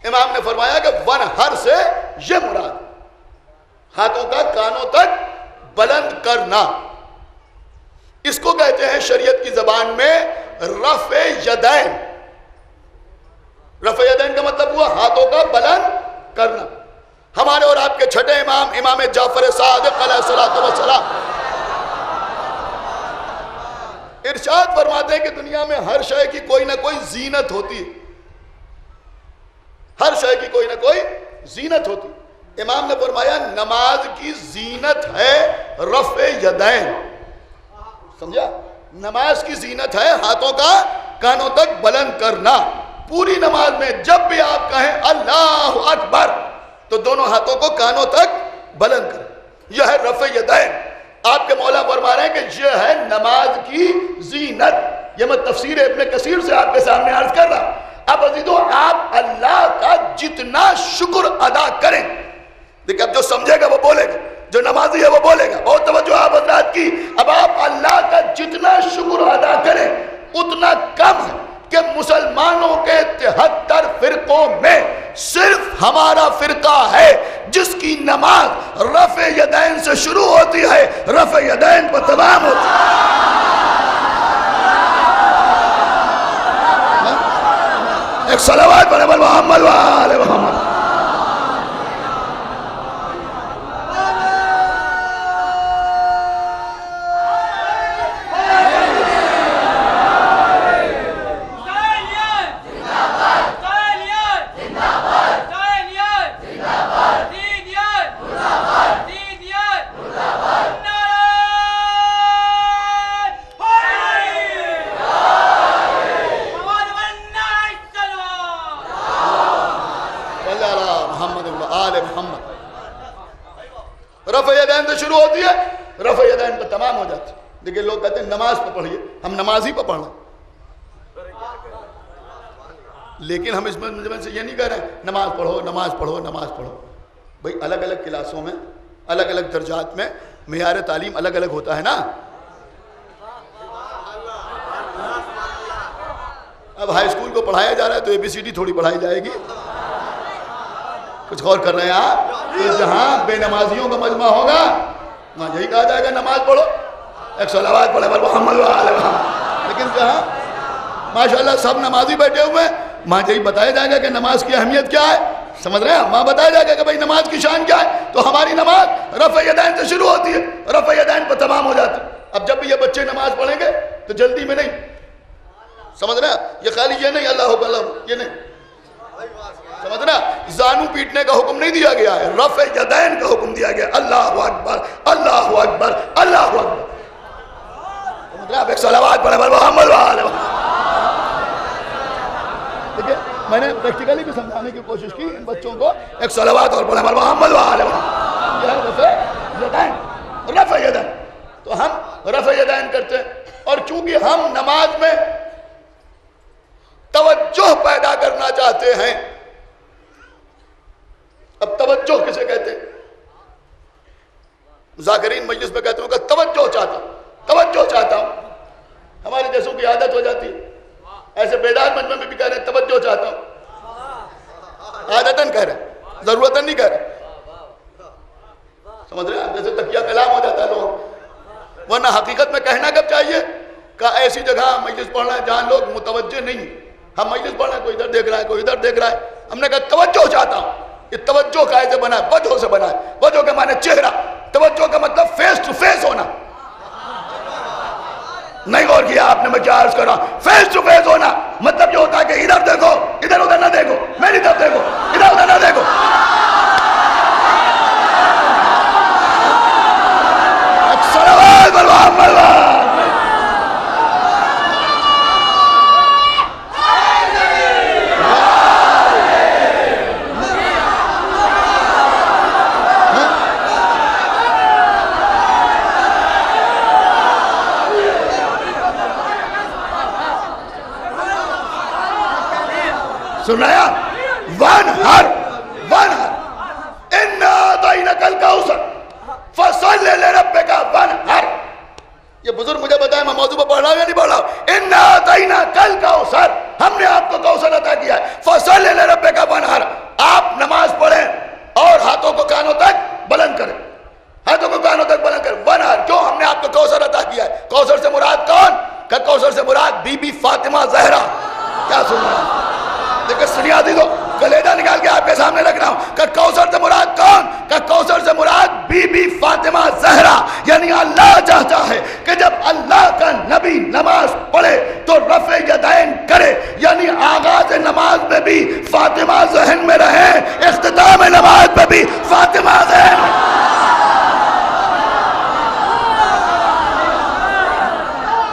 امام نے فرمایا کہ ون ہر سے یہ مراد ہاتھوں کا کانوں تک بلند کرنا. اس کو کہتے ہیں شریعت کی زبان میں رفع یدین. رفع یدین کا مطلب ہوا ہاتھوں کا بلند کرنا. ہمارے اور آپ کے چھٹے امام, امام جعفر صادق علیہ الصلوۃ والسلام, ارشاد فرماتے ہیں کہ دنیا میں ہر شے کی کوئی نہ کوئی زینت ہوتی ہے. ہر شے کی کوئی نہ کوئی زینت ہوتی. امام نے فرمایا نماز کی زینت ہے رفع یدین. سمجھا؟ نماز کی زینت ہے ہاتھوں کا کانوں تک بلند کرنا. پوری نماز میں جب بھی آپ کہیں اللہ اکبر تو دونوں ہاتھوں کو کانوں تک بلند کریں. یہ ہے رفع یدین. آپ کے مولا فرما رہے ہیں کہ یہ ہے نماز کی زینت. یہ میں تفسیر ابن کثیر سے آپ کے سامنے عرض کر رہا. اب عزیزو, آپ اللہ کا جتنا شکر ادا کریں. دیکھیں اب جو سمجھے گا وہ بولے گا, جو نمازی ہے وہ بولے گا. بہت توجہ آپ حضرات کی. اب آپ اللہ کا جتنا شکر ادا کریں اتنا کم ہے کہ مسلمانوں کے 73 فرقوں میں صرف ہمارا فرقہ ہے جس کی نماز رفع یدین سے شروع ہوتی ہے, رفع یدین پر تمام ہوتی ہے. ایک صلوات پڑھے محمد وآل محمد. رفع یدین سے شروع ہوتی ہے, رفع یدین پہ تمام ہو جاتی ہے. دیکھیں لوگ کہتے ہیں نماز پہ پڑھیے, ہم نماز ہی پہ پڑھنا, لیکن ہم اس میں سے یہ نہیں کہہ رہے ہیں نماز پڑھو نماز پڑھو نماز پڑھو. بھئی الگ الگ کلاسوں میں الگ الگ درجات میں معیار تعلیم الگ الگ ہوتا ہے نا. اب ہائی اسکول کو پڑھایا جا رہا ہے تو ABCD تھوڑی پڑھائی جائے گی. کچھ غور کر رہے ہیں آپ؟ تو جہاں بے نمازیوں کا مجمع ہوگا وہاں یہی کہا جائے گا نماز پڑھو, ایک صلوات پڑھے محمد وآل محمد. لیکن جہاں ماشاءاللہ سب نمازی بیٹھے ہوئے ہیں وہاں یہی بتایا جائے گا کہ نماز کی اہمیت کیا ہے. سمجھ رہے ہیں؟ وہاں بتایا جائے گا کہ بھائی نماز کی شان کیا ہے. تو ہماری نماز رفع یدین سے شروع ہوتی ہے, رفع یدین پر تمام ہو جاتی ہے. اب جب بھی یہ بچے نماز پڑھیں گے تو جلدی میں نہیں, سمجھ رہے ہیں؟ یہ خالی یہ نہیں اللہ اکبر یہ نہیں, سمجھنا, زانو پیٹنے کا حکم نہیں دیا گیا ہے, رفع یدین کا حکم دیا گیا. اللہ اکبر اللہ اکبر اللہ اکبر. سمجھنا, ایک صلوات پڑھے محمد وآل محمد. دیکھیں میں نے پریکٹیکلی بھی سمجھانے کی کوشش کی ان بچوں کو. ایک صلوات اور پڑھے محمد وآل محمد. یہ رفع یدین, رفع یدین. تو ہم رفع یدین کرتے ہیں, اور چونکہ ہم نماز میں توجہ پیدا کرنا چاہتے ہیں. اب توجہ کسے کہتے ہیں؟ ذاکرین مجلس میں کہتے ہیں کہ توجہ چاہتا ہوں, توجہ چاہتا ہوں. ہمارے جیسوں کی عادت ہو جاتی ہے, ایسے بیدار مجمع میں بھی کہہ رہے ہیں توجہ چاہتا ہوں. عادتاً کہہ رہے ہیں, ضرورتاً نہیں کہہ رہے. سمجھ رہے ہیں؟ جیسے تکیہ کلام ہو جاتا ہے لوگ, ورنہ حقیقت میں کہنا کب چاہیے کہ ایسی جگہ مجلس پڑھنا ہے جہاں لوگ متوجہ نہیں. ہم مجلس پڑھ رہے ہیں, کوئی ادھر دیکھ رہا ہے کوئی ادھر دیکھ رہا ہے, ہم نے کہا توجہ چاہتا ہوں. یہ توجہ قاعدے بنا ہے, وجہ سے بنا ہے. وجہ کے معنی چہرہ, توجہ کا مطلب فیس ٹو فیس ہونا. نہیں غور کیا آپ نے, میں کیا عرض کر رہا ہوں؟ فیس ٹو فیس ہونا مطلب یہ ہوتا ہے کہ ادھر دیکھو ادھر ادھر نہ دیکھو, میری طرف دیکھو ادھر ادھر نہ دیکھو. صلوات بر محمد. سنایا وانہر اِنَّا أَعْطَيْنَاكَ الْكَوْثَرَ فَصَلِّ لِرَبِّكَ وَانْحَرْ. یہ بزرگ مجھے بتائیں میں موضوع پر پڑھ رہا ہوں یا نہیں پڑھ رہا ہوں؟ اِنَّا أَعْطَيْنَاكَ الْكَوْثَرَ، ہم نے آپ کو کوثر عطا کیا ہے. فَصَلِّ لِرَبِّكَ وَانْحَرْ، آپ نماز پڑھیں اور ہاتھوں کو کانوں تک بلند کریں، ہاتھوں کو کانوں تک بلند کریں. وانحر، کیوں؟ ہم نے آپ کو کوثر عطا کیا ہے. کوثر سے مراد کون؟ کہ کوثر سے مراد بی بی فاطمہ زہرا. کیا سن رہا ہے؟ دیکھیں سنیا دی دو، کلیجہ نکال کے آپ کے سامنے رکھ رہا ہوں کہ کوثر سے مراد کون؟ کہ کوثر سے مراد بی بی فاطمہ زہرا. یعنی اللہ چاہتا ہے کہ جب اللہ کا نبی نماز پڑھے تو رفع یدین کرے، یعنی آغاز نماز میں بھی فاطمہ ذہن میں رہے، اختتام نماز میں بھی فاطمہ ذہن میں.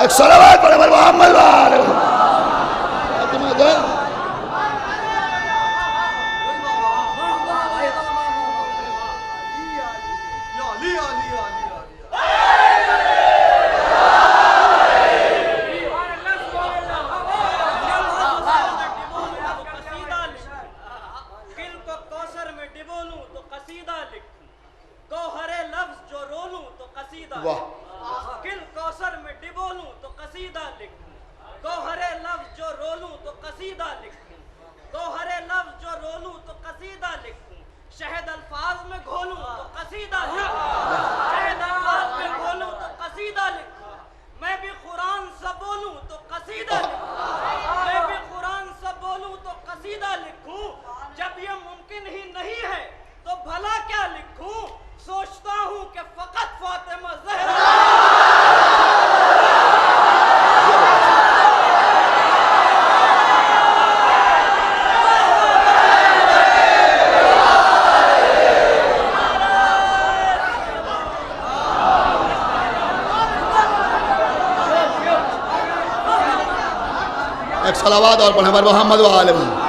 ایک صلوات پڑھے بھائی محمد وآلہ فاطمہ ذہن. شہد الفاظ میں گھولوں تو قصیدہ لکھوں، شہد الفاظ میں گھولوں تو قصیدہ لکھوں. میں بھی قرآن سے بولوں تو قصیدہ لکھوں، میں بھی قرآن سے بولوں تو قصیدہ لکھوں. جب یہ ممکن ہی نہیں ہے تو بھلا کیا لکھوں؟ سوچتا ہوں کہ فقط فاطمہ زہرا. ایک صلوات اور پڑھیں بھائی محمد وآلہ وسلم.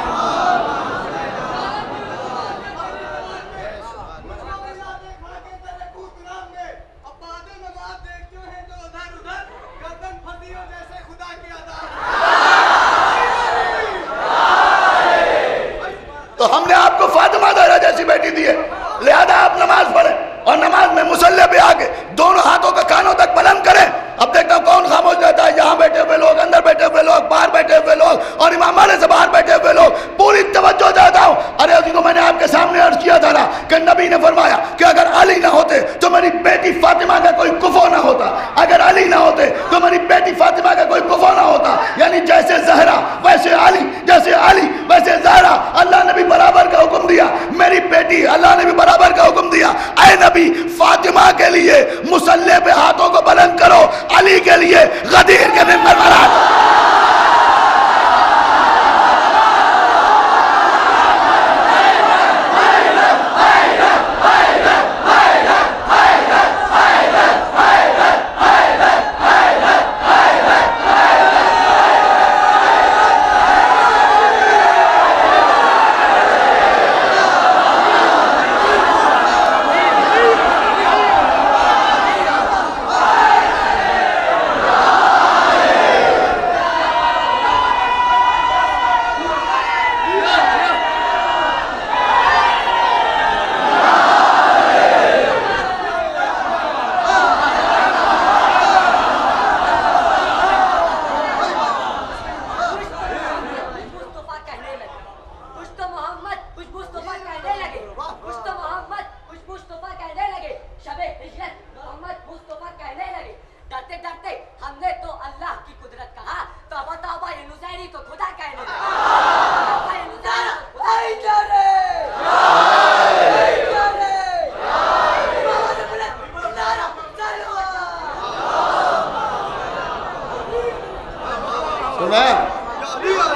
تو ہم نے آپ کو فاطمہ زہرا جیسی بیٹی دی ہے، لہذا آپ نماز پڑھیں اور نماز میں مصلی پہ آگے دونوں ہاتھوں کا کانوں تک بلند کریں. اب دیکھتا ہوں کون خاموش رہتا ہے؟ یہاں بیٹھے ہوئے لوگ، اندر بیٹھے ہوئے لوگ، باہر بیٹھے ہوئے لوگ، اور امام والے سے باہر بیٹھے ہوئے لوگ. پوری توجہ چاہتا ہوں. ارے عزیزو، میں نے آپ کے سامنے عرض کیا تھا نا کہ نبی نے فرمایا کہ اگر علی نہ ہوتے تو میری بیٹی فاطمہ کا کوئی کفو نہ ہوتا، اگر علی نہ ہوتے تو میری بیٹی فاطمہ کا کوئی کفو نہ ہوتا. یعنی جیسے زہرا ویسے علی، جیسے علی ویسے زہرا. اللہ نے بھی برابر کا حکم دیا. میری بیٹی اللہ نے بھی برابر کا حکم دیا. اے نبی، فاطمہ کے لیے مصلی پہ ہاتھوں کو بلند کرو، علی کے لیے غدیر کے ممبر پر آ.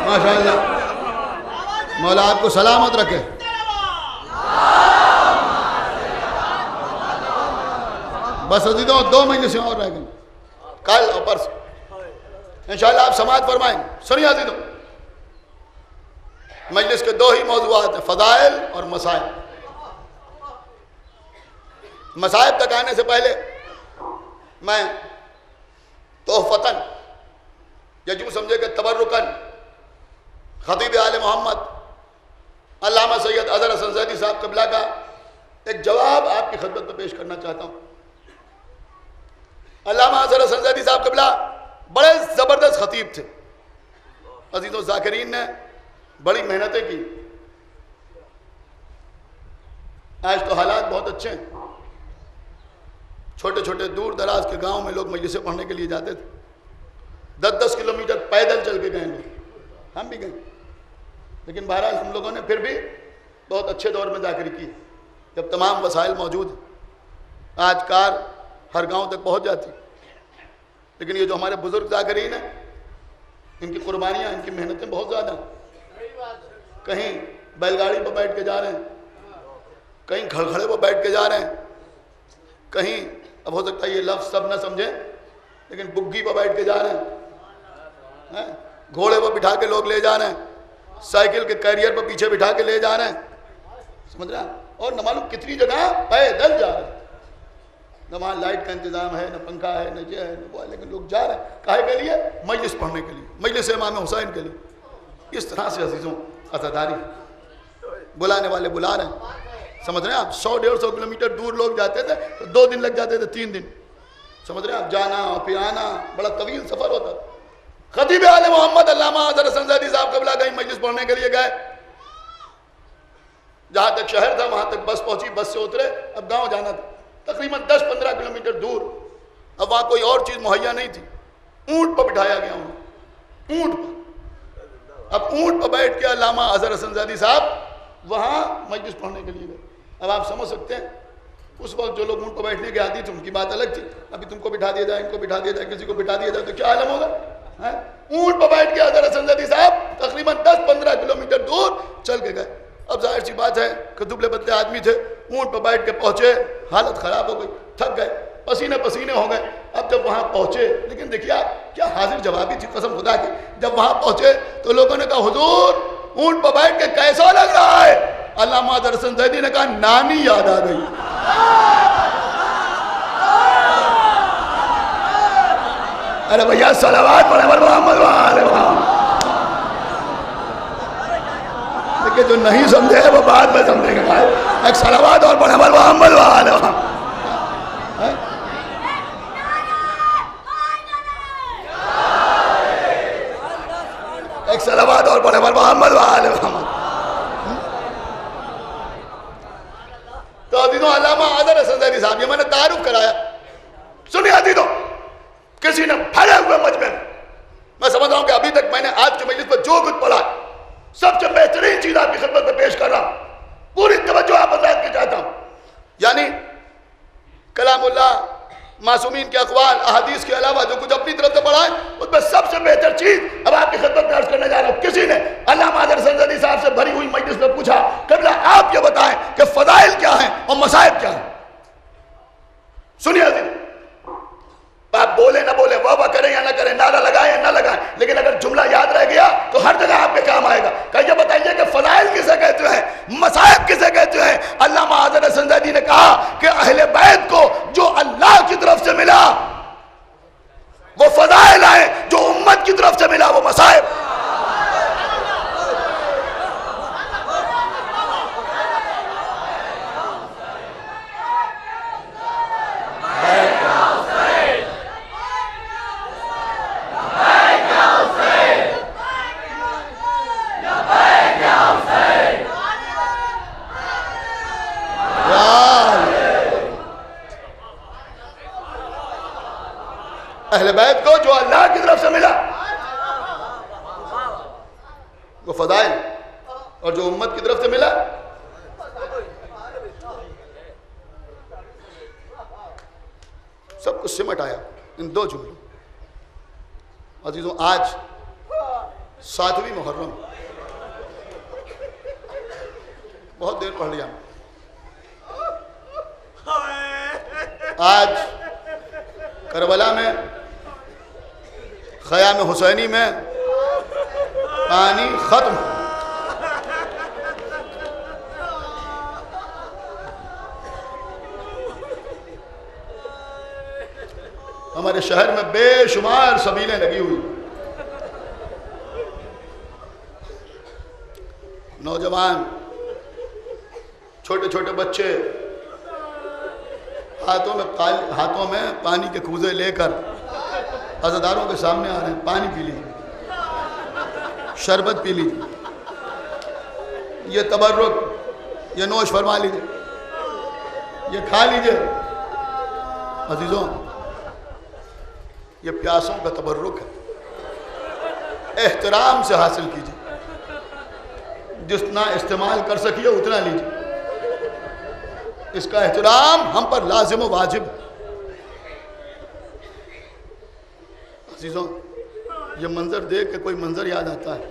ماشاءاللہ، مولا آپ کو سلامت رکھے. بس عزیزوں 2 مجلسیں اور رہ گئیں، کل اور پرسوں انشاءاللہ آپ سماعت فرمائیں. سنیے عزیزوں، مجلس کے 2 ہی موضوعات ہیں، فضائل اور مصائب. مصائب تک آنے سے پہلے میں تحفتاً یا جو سمجھے کہ تبرکاً خطیب آل محمد علامہ سید اظہر حسن زیدی صاحب قبلہ کا ایک جواب آپ کی خدمت میں پیش کرنا چاہتا ہوں۔ علامہ اظہر حسن زیدی صاحب قبلہ بڑے زبردست خطیب تھے۔ عزیز و ذاکرین نے بڑی محنتیں کی۔ آج تو حالات بہت اچھے ہیں، چھوٹے چھوٹے دور دراز کے گاؤں میں لوگ مجلسیں پڑھنے کے لیے جاتے تھے، 10-10 کلومیٹر پیدل چل کے گئے لوگ، ہم بھی گئے، لیکن بہرحال ہم لوگوں نے پھر بھی بہت اچھے دور میں ذاکری کی جب تمام وسائل موجود ہیں۔ آج کار ہر گاؤں تک پہنچ جاتی، لیکن یہ جو ہمارے بزرگ ذاکرین ہیں، ان کی قربانیاں، ان کی محنتیں بہت زیادہ ہیں۔ کہیں بیل گاڑی پر بیٹھ کے جا رہے ہیں، کہیں گھڑگھڑے پر بیٹھ کے جا رہے ہیں، کہیں اب ہو سکتا ہے یہ لفظ سب نہ سمجھیں لیکن بگھی پر بیٹھ کے جا رہے ہیں، گھوڑے پر بٹھا کے لوگ لے جا رہے ہیں، سائیکل کے کیریئر پر پیچھے بٹھا کے لے جا رہے ہیں، سمجھ رہے ہیں، اور نہ معلوم کتنی جگہ پیدل جا رہے ہیں۔ نہ وہاں لائٹ کا انتظام ہے، نہ پنکھا ہے، نہ یہ ہے نہ وہ ہے، لیکن لوگ جا رہے ہیں کاہے کے لیے؟ مجلس پڑھنے کے لیے، مجلس امام حسین کے لیے۔ اس طرح سے عزیزوں عزاداری، بلانے والے بلا رہے ہیں، سمجھ رہے ہیں آپ؟ 100-150 کلومیٹر دور لوگ جاتے تھے تو 2 دن لگ جاتے تھے، 3 دن، سمجھ رہے ہیں آپ؟ جانا اور پھر آنا بڑا طویل سفر ہوتا تھا۔ خطیب آل محمد علامہ اظہر حسن زیدی صاحب قبلہ کہیں مجلس پڑھنے کے لیے گئے، جہاں تک شہر تھا وہاں تک بس پہنچی، بس سے اترے، اب گاؤں جانا تھا تقریباً 10-15 کلومیٹر دور۔ اب وہاں کوئی اور چیز مہیا نہیں تھی، اونٹ پر بٹھایا گیا انہیں، اونٹ پر۔ اب اونٹ پر بیٹھ کے علامہ اظہر حسن زیدی صاحب وہاں مجلس پڑھنے کے لیے گئے۔ اب آپ سمجھ سکتے ہیں اس وقت جو لوگ اونٹ پر بیٹھنے کے عادی تھے ان کی بات الگ تھی، ابھی تم کو بٹھا دیا جائے، ان کو بٹھا دیا جائے، کسی کو بٹھا دیا جائے تو کیا عالم ہوگا؟ اونٹ پر بیٹھ کے اظہر حسن زیدی صاحب تقریباً 10-15 کلومیٹر دور چل کے گئے۔ اب ظاہر سی بات ہے کہ دبلے پتلے آدمی تھے، اونٹ پر بیٹھ کے پہنچے، حالت خراب ہو گئی، تھک گئے، پسینے پسینے ہو گئے۔ اب جب وہاں پہنچے، لیکن دیکھیے آپ کیا حاضر جوابی تھی قسم خدا کی، جب وہاں پہنچے تو لوگوں نے کہا حضور اونٹ پر بیٹھ کے کیسا لگ رہا ہے؟ علامہ اظہر حسن زیدی نے کہا نانی یاد آ گئی۔ ارے بھیا صلوات پڑھیں محمد وآلہ محمد۔ کہ جو نہیں سمجھے وہ بعد میں سمجھے گا، ایک صلوات اور پڑھیں محمد وآلہ محمد۔ ایک صلوات اور پڑھیں محمد وآلہ محمد۔ تو عزیزوں علامہ اظہر حسن زیدی صاحب، یہ میں نے تعارف کرایا، سنیے عزیزوں، کسی نے بھرے ہوئے مجمع میں سمجھ رہا ہوں کہ ابھی تک میں نے آج کی مجلس پر جو کچھ پڑھا سب سے بہترین چیز آپ کی خدمت میں پیش کر رہا ہوں، پوری توجہ آپ حضرات کی چاہتا ہوں۔ یعنی کلام اللہ، معصومین کے اقوال، احادیث کے علاوہ جو کچھ اپنی طرف سے پڑھا ہے اس میں سب سے بہتر چیز اب آپ کی خدمت میں عرض کرنے جا رہا ہوں۔ کسی نے علامہ اظہر حسن زیدی صاحب سے بھری ہوئی مجلس میں پوچھا قبلہ آپ یہ بتائیں کہ فضائل کیا ہیں اور مصائب کیا ہیں؟ سنیے عزیز، آپ بولے نہ بولے، واہ کریں یا نہ کریں، نعرہ لگائیں یا نہ لگائیں، لیکن اگر جملہ یاد رہ گیا تو ہر جگہ آپ کے کام آئے گا۔ کہ یہ بتائیے کہ فضائل کسے کہتے ہیں، مصائب کسے کہتے ہیں؟ علامہ اظہر حسن زیدی نے کہا کہ اہل بیت کو جو اللہ کی طرف سے ملا وہ فضائل ہیں، جو امت کی طرف سے ملا وہ مصائب۔ اہل بیت کو جو اللہ کی طرف سے ملا وہ فضائل، اور جو امت کی طرف سے ملا سب کچھ سمٹ آیا ان 2 جملوں۔ عزیزوں آج 7ویں محرم، بہت دیر پڑھ لیا، آج کربلا میں خیام حسینی میں پانی ختم، ہمارے شہر میں بے شمار سبیلیں لگی ہوئی، نوجوان چھوٹے چھوٹے بچے ہاتھوں میں پانی کے کوزے لے کر عزاداروں کے سامنے آ رہے ہیں، پانی پی لیجیے، شربت پی لیجیے، یہ تبرک، یہ نوش فرما لیجیے، یہ کھا لیجیے۔ عزیزوں، یہ پیاسوں کا تبرک ہے، احترام سے حاصل کیجیے، جتنا استعمال کر سکیے اتنا لیجیے، اس کا احترام ہم پر لازم و واجب۔ عزیزوں، یہ منظر دیکھ کے کوئی منظر یاد آتا ہے،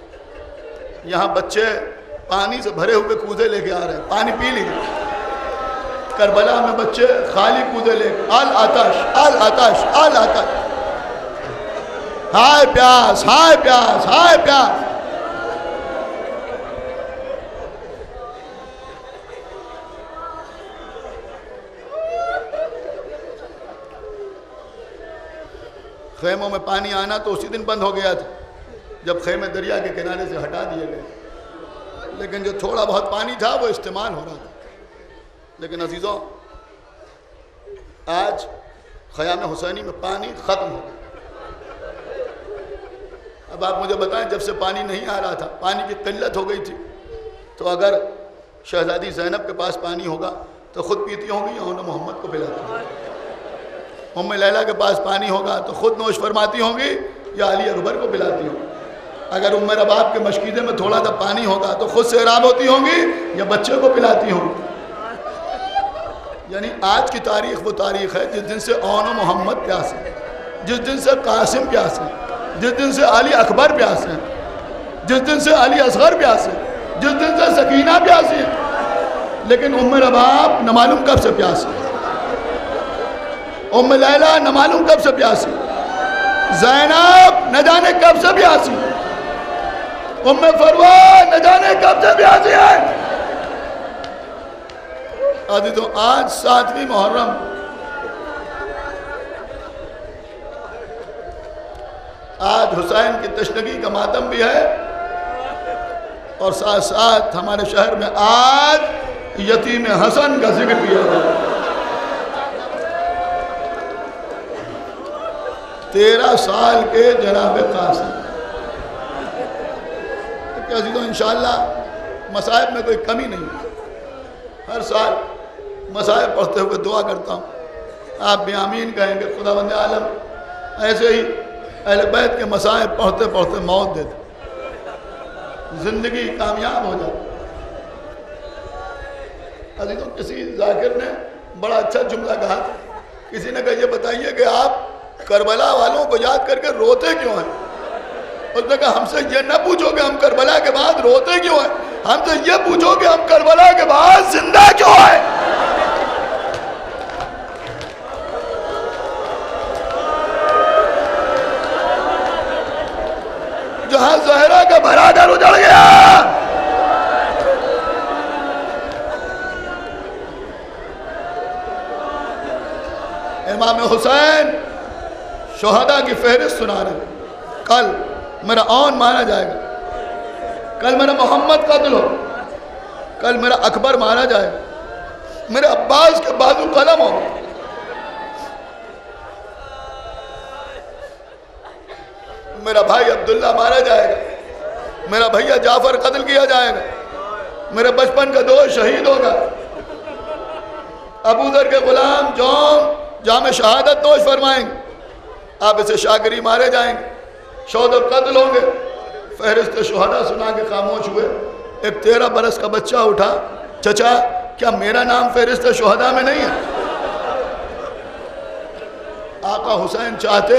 یہاں بچے پانی سے بھرے ہوئے کوزے لے کے آ رہے ہیں، پانی پی لیجیے۔ کربلا میں بچے خالی کوزے لے کے آل آتش آل آتش آل آتش، ہائے پیاس ہائے پیاس ہائے پیاس۔ خیموں میں پانی آنا تو اسی دن بند ہو گیا تھا جب خیمے دریا کے کنارے سے ہٹا دیے گئے، لیکن جو تھوڑا بہت پانی تھا وہ استعمال ہو رہا تھا۔ لیکن عزیزوں، آج خیام حسینی میں پانی ختم ہو گیا۔ اب آپ مجھے بتائیں، جب سے پانی نہیں آ رہا تھا، پانی کی قلت ہو گئی تھی، تو اگر شہزادی زینب کے پاس پانی ہوگا تو خود پیتی ہوں گی یا انہیں محمد کو پلاتی ہوں گی؟ ام لیلہ کے پاس پانی ہوگا تو خود نوش فرماتی ہوں گی یا علی اکبر کو پلاتی ہوں گی؟ اگر ام رباب کے مشکیزے میں تھوڑا سا پانی ہوگا تو خود سیراب ہوتی ہوں گی یا بچے کو پلاتی ہوں گی؟ یعنی آج کی تاریخ وہ تاریخ ہے جس دن سے اون و محمد پیاسے، جس دن سے قاسم پیاسے، جس دن سے علی اکبر پیاسے، جس دن سے علی اصغر پیاسے، جس دن سے سکینہ پیاسی ہے، لیکن ام رباب نہ معلوم کب سے پیاسی، ام لیلہ نہ معلوم کب سے پیاسی، زینب نہ جانے کب سے پیاسی، ام فروہ نہ جانے کب سے پیاسی ہے۔ عزیزوں، آج 7ویں محرم، آج حسین کی تشنگی کا ماتم بھی ہے، اور ساتھ ساتھ ہمارے شہر میں آج یتیم حسن کا ذکر بھی ہے۔ 13 سال کے جناب قاسم۔ عزیزوں، انشاءاللہ مصائب میں کوئی کمی نہیں، ہر سال مصائب پڑھتے ہوئے دعا کرتا ہوں، آپ بھی آمین کہیں گے۔ خداوند عالم ایسے ہی اہل بیت کے مصائب پڑھتے پڑھتے موت دے دے، زندگی کامیاب ہو جائے۔ عزیزوں، کسی ذاکر نے بڑا اچھا جملہ کہا تھا، کسی نے کہا یہ بتائیے کہ آپ کربلا والوں کو یاد کر کے روتے کیوں ہیں؟ اس نے کہا ہم سے یہ نہ پوچھو کہ ہم کربلا کے بعد روتے کیوں ہیں، ہم سے یہ پوچھو کہ ہم کربلا کے بعد زندہ کیوں ہیں۔ جہاں زہرا کا برادر اجڑ گیا، امام حسین شہداء کی فہرست سنا رہے ہیں۔ کل میرا اون مارا جائے گا، کل میرا محمد قتل ہو، کل میرا اکبر مارا جائے گا، میرے عباس کے بازو قلم ہو، میرا بھائی عبداللہ مارا جائے گا، میرا بھیا جعفر قتل کیا جائے گا، میرے بچپن کا دوست شہید ہوگا، ابو ذر کے غلام جام شہادت نوش فرمائیں گے، آپ اسے شاگری مارے جائیں گے، شہداء قتل ہوں گے۔ فہرست شہداء سنا کے خاموش ہوئے۔ ایک 13 برس کا بچہ اٹھا، چچا کیا میرا نام فہرست شہداء میں نہیں ہے؟ آقا حسین چاہتے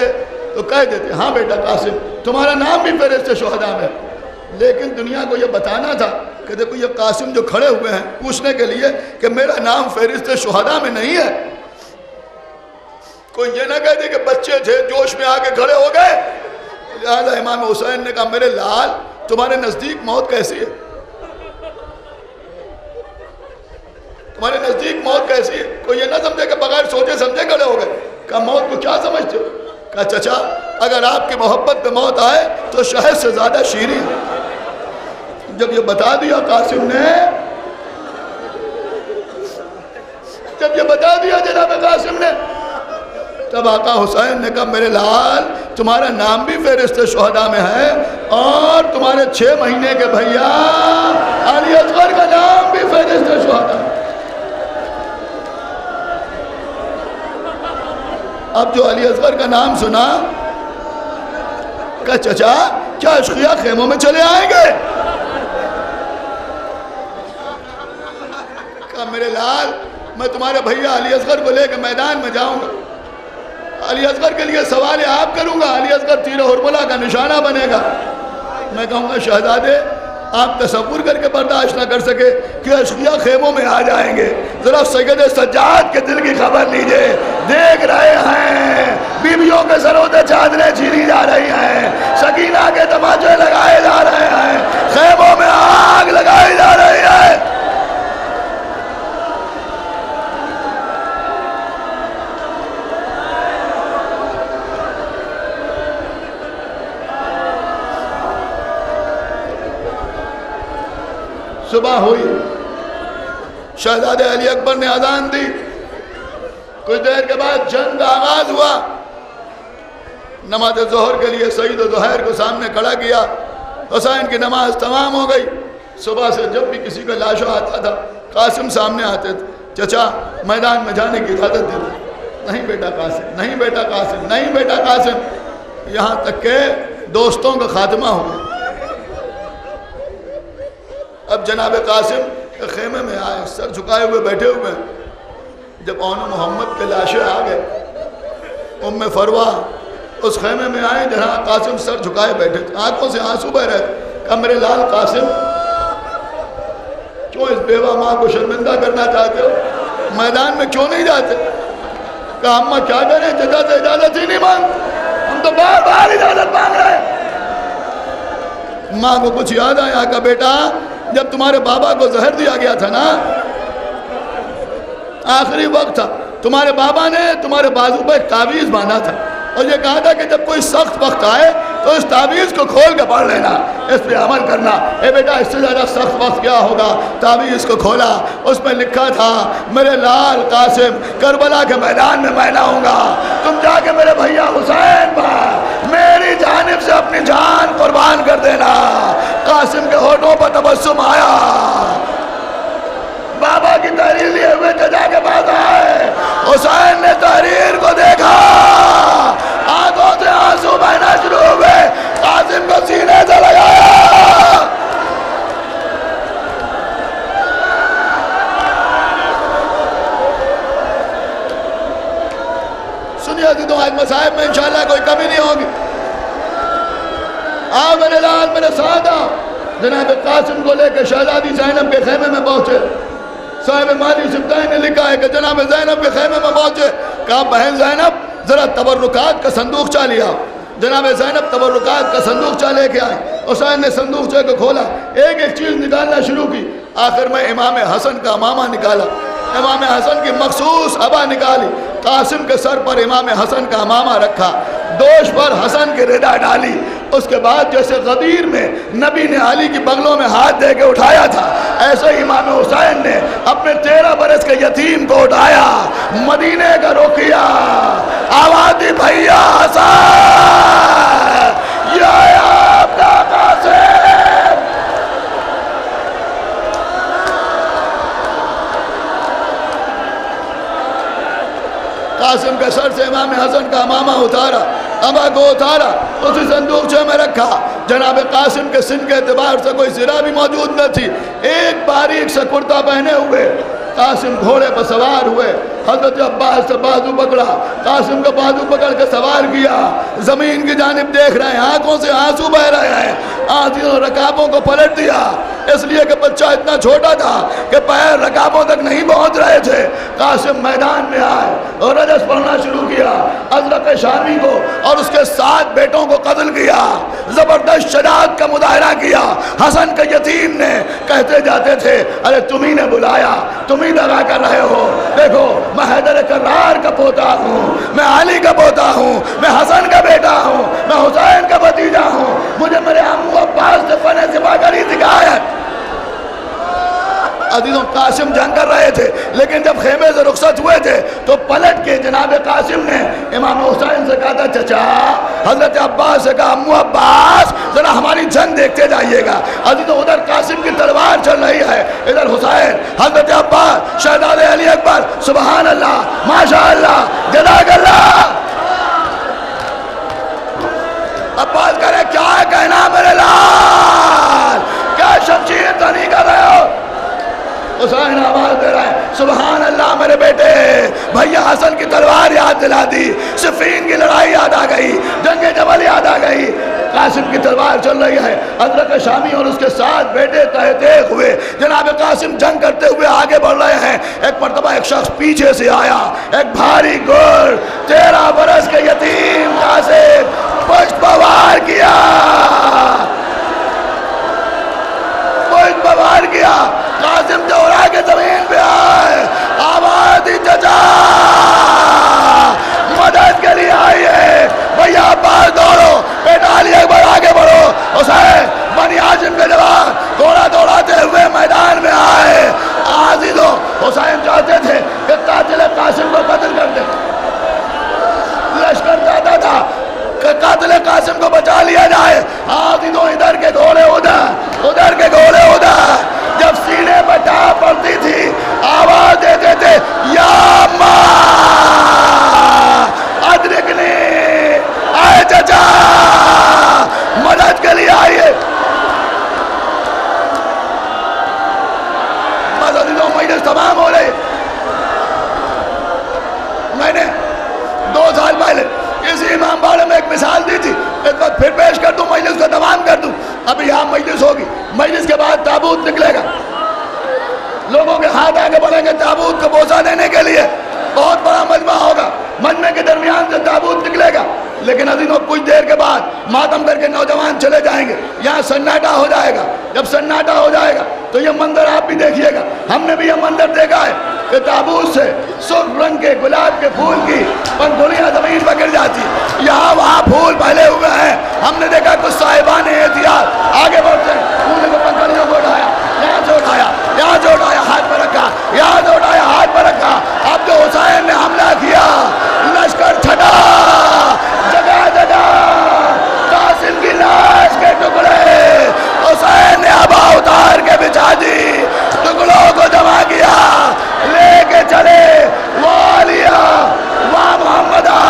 تو کہہ دیتے ہاں بیٹا قاسم تمہارا نام بھی فہرست شہداء میں، لیکن دنیا کو یہ بتانا تھا کہ دیکھو یہ قاسم جو کھڑے ہوئے ہیں پوچھنے کے لیے کہ میرا نام فہرست شہداء میں نہیں ہے، کوئی یہ نہ کہہ دے کہ بچے تھے جوش میں آ کے کھڑے ہو گئے۔ لہذا امام حسین نے کہا میرے لال تمہارے نزدیک موت کیسی ہے، تمہارے نزدیک موت کیسی ہے؟ کوئی یہ نہ سمجھے کہ بغیر سوچے سمجھے کھڑے ہو گئے۔ کہا موت کو کیا سمجھتے ہو؟ کہا چچا اگر آپ کی محبت پہ موت آئے تو شہد سے زیادہ شیریں۔ جب یہ بتا دیا قاسم نے جب یہ بتا دیا جناب قاسم نے، تب آقا حسین نے کہا میرے لال تمہارا نام بھی فہرست شہداء میں ہے، اور تمہارے 6 مہینے کے بھیا علی اصغر کا نام بھی فہرست شہداء میں۔ اب جو علی اصغر کا نام سنا کہا چچا کیا اشقیاء خیموں میں چلے آئیں گے؟ کہا میرے لال میں تمہارے بھیا علی اصغر کو لے کے میدان میں جاؤں گا، علی اصغر کے لیے سوال آپ کروں گا، علی اصغر تیر حرملہ کا نشانہ بنے گا۔ میں کہوں گا شہزادے آپ تصور کر کے برداشت نہ کر سکے کہ اشقیاء خیموں میں آ جائیں گے، ذرا سید سجاد کے دل کی خبر لیجئے، دیکھ رہے ہیں بیویوں کے سروں سے چادریں چھینی جا رہی ہیں، سکینہ کے تماچے لگائے جا رہے ہیں، خیموں میں آگ لگائی جا رہی ہے۔ صبح ہوئی، شہزادے علی اکبر نے اذان دی، کچھ دیر کے بعد جنگ کا آغاز ہوا۔ نماز ظہر کے لیے سعید و زہیر کو سامنے کھڑا کیا، حسین کی نماز تمام ہو گئی۔ صبح سے جب بھی کسی کا لاشا آتا تھا قاسم سامنے آتے تھے، چچا میدان میں جانے کی اجازت دے دو۔ نہیں بیٹا قاسم، نہیں بیٹا قاسم، نہیں بیٹا قاسم، یہاں تک کہ دوستوں کا خاتمہ ہو گیا۔ اب جناب قاسم خیمے میں آئے، سر جھکائے ہوئے بیٹھے ہوئے، جب اون محمد کے لاشیں آ گئے، ام فروا اس خیمے میں آئے جہاں قاسم سر جھکائے بیٹھے تھے، آنکھوں سے آنسو بہ رہے تھے۔ کہا میرے لال قاسم کیوں اس بیوہ ماں کو شرمندہ کرنا چاہتے ہو، میدان میں کیوں نہیں جاتے؟ کہا اماں کیا کریں، چچا سے اجازت ہی نہیں مانگ، ہم تو بار بار اجازت مانگ رہے ہیں۔ ماں کو کچھ یاد آیا، کہا بیٹا جب تمہارے بابا کو زہر دیا گیا تھا نا، آخری وقت تھا، تمہارے بابا نے تمہارے بازو پہ ایک تعویذ باندھا تھا اور یہ کہا تھا کہ جب کوئی سخت وقت آئے تو اس تعویذ کو کھول کے پڑھ لینا، اس پہ عمل کرنا۔ اے بیٹا اس سے زیادہ سخت وقت کیا ہوگا؟ تعویذ کو کھولا، اس میں لکھا تھا میرے لال قاسم کربلا کے میدان میں میں نہ ہوں گا، تم جا کے میرے بھیا حسین پر میری جانب سے اپنی جان قربان کر دینا۔ قاسم کے ہونٹوں پر تبسم آیا، بابا کی تحریر لیے ہوئے چچا کے پاس آئے، حسین نے تحریر کو دیکھا، آنکھوں سے آنسو بہنا شروع ہوئے، قاسم کو سینے سے لگایا۔ سنیے عزیزوں، آج مصائب میں انشاءاللہ کوئی کمی نہیں ہوگی۔ آؤ میرے لال میرے ساتھ آؤ۔ جناب قاسم کو لے کے شہزادی زینب کے خیمے میں پہنچے۔ صاحب مالی سبتائی نے لکھا ہے کہ جناب زینب کے خیمے میں پہنچے، کہا بہن زینب ذرا تبرکات کا صندوقچہ لیا۔ جناب زینب تبرکات کا صندوقچہ لے کے آئے، حسین نے صندوقچے کو کھولا، ایک ایک چیز نکالنا شروع کی، آخر میں امام حسن کا امامہ نکالا، امام حسن کی مخصوص عبا نکالی، قاسم کے سر پر امام حسن کا امامہ رکھا، دوش پر حسن کی ردا ڈالی۔ اس کے بعد جیسے غدیر میں نبی نے علی کی بغلوں میں ہاتھ دے کے اٹھایا تھا، ایسے ہی امام حسین نے اپنے 13 برس کے یتیم کو اٹھایا، مدینے کا رخ کیا، آواز دی بھیا حسن، یہ ہے آپ کا قاسم۔ قاسم کے سر سے امام حسن کا امامہ اتارا، امامہ کو اتارا، اسی صندوقچے میں رکھا۔ جناب قاسم کے سن کے اعتبار سے کوئی زرہ بھی موجود نہ تھی، ایک باریک سا کرتا پہنے ہوئے قاسم گھوڑے پر سوار ہوئے، حضرت عباس سے بازو پکڑا، قاسم کا بازو پکڑ کے سوار کیا، زمین کی جانب دیکھ رہے ہیں، آنکھوں سے آنسو بہ رہے ہیں، آنسو رکابوں کو پلٹ دیا، اس لیے کہ بچہ اتنا چھوٹا تھا کہ پیر رکابوں تک نہیں پہنچ رہے تھے۔ قاسم میدان میں آئے اور رجس پڑھنا شروع کیا، ازرق شامی کو اور اس کے 7 بیٹوں کو قتل کیا، زبردست شجاعت کا مظاہرہ کیا۔ حسن کے یتیم نے کہتے جاتے تھے ارے تمہیں نے بلایا، تم ہی دغا کر رہے ہو، دیکھو میں حیدر کرار کا پوتا ہوں، میں علی کا پوتا ہوں، میں حسن کا بیٹا ہوں، میں حسین کا بھتیجا ہوں، مجھے میرے عمو عباس سے فن سپاہ کری شکایت۔ عزیزوں قاسم جنگ کر رہے تھے، لیکن جب خیمے سے رخصت ہوئے تھے تو پلٹ کے جناب قاسم نے امام حسین سے کہا تھا چچا، حضرت عباس سے کہا امو عباس ذرا ہماری جنگ دیکھتے جائیے گا۔ عزیزوں ادھر قاسم کی تلوار چل رہی ہے، ادھر حسین، حضرت عباس، شہزادے علی اکبر، سبحان اللہ، ماشاءاللہ، جزاک اللہ۔ عباس کہہ رہے کیا ہے کہنا میرے لال، کیا شمشیر تنی کر رہے ہو؟ حسین آواز دے رہا ہے سبحان اللہ میرے بیٹے، بھیا حسن کی تلوار یاد دلا دی، صفین کی لڑائی یاد آ گئی، جنگ جمل یاد آ گئی، قاسم کی تلوار چل رہی ہے۔ حضرت شامی اور اس کے ساتھ بیٹے تحقیق ہوئے، جناب قاسم جنگ کرتے ہوئے آگے بڑھ رہے ہیں۔ ایک مرتبہ ایک شخص پیچھے سے آیا، ایک بھاری گھوڑ، 13 برس کے یتیم قاسم پشت پوار کیا، پشت پوار کیا۔ قاسم دوڑا کے زمین پہ آئے، آواز دی چچا مدد کے لیے آئیے، بھیا عباس دوڑو، بیٹا علی اکبر آگے بڑھو۔ حسین بنی ہاشم کے جوان گھوڑا دوڑاتے ہوئے میدان میں آئے۔ عزیزو حسین چاہتے تھے کہ قاتل قاسم کو قتل کر دے، لشکر چاہتا تھا کہ قاتل قاسم کو بچا لیا جائے۔ عزیزو ادھر کے گھوڑے ادھر، ادھر کے گھوڑے ادھر، جب سینے پر ٹاپ پڑتی تھی آواز دیتے تھے یا ماں ادرکنی، آئے چچا مدد کے لیے آئیے۔ مجلس تمام ہو رہی، میں نے 2 سال پہلے اسی امام باڑے میں ایک مثال دی تھی، اس وقت پھر پیش کر دوں، مجلس کو تمام کر دوں۔ ابھی یہاں مجلس ہوگی، مجلس کے بعد تابوت نکلے گا، لوگوں کے ہاتھ آگے بڑھیں گے تابوت کو بوسہ دینے کے لیے، بہت بڑا مجمع ہوگا، مجمع کے درمیان سے تابوت نکلے گا۔ لیکن عزیزوں کچھ دیر کے بعد ماتم کر کے نوجوان چلے جائیں گے، یہاں سناٹا ہو جائے گا۔ جب سناٹا ہو جائے گا تو یہ منظر آپ بھی دیکھیے گا، ہم نے بھی یہ منظر دیکھا ہے کہ تابوت سے سرخ رنگ کے گلاب کے پھول کی پنکھڑیاں زمین پر گر جاتی، یہاں وہاں پھول پھیلے ہوئے ہیں۔ ہم نے دیکھا کچھ صاحبان احتیاط آگے بڑھتے ہیں، پھول کو پنکھڑیوں کو اٹھایا، یہاں سے اٹھایا، یہاں سے اٹھایا، ہاتھ پر رکھا، یہاں سے اٹھایا، ہاتھ پر رکھا۔ اب جو حسین نے حملہ کیا، لشکر چھٹا، جگہ جگہ قاسم کی لاش کے ٹکڑے، حسین نے ابا اتار کے بچھا دی، ٹکڑوں کو جمع کیا، لے کے چلے والیا وا محمدہ۔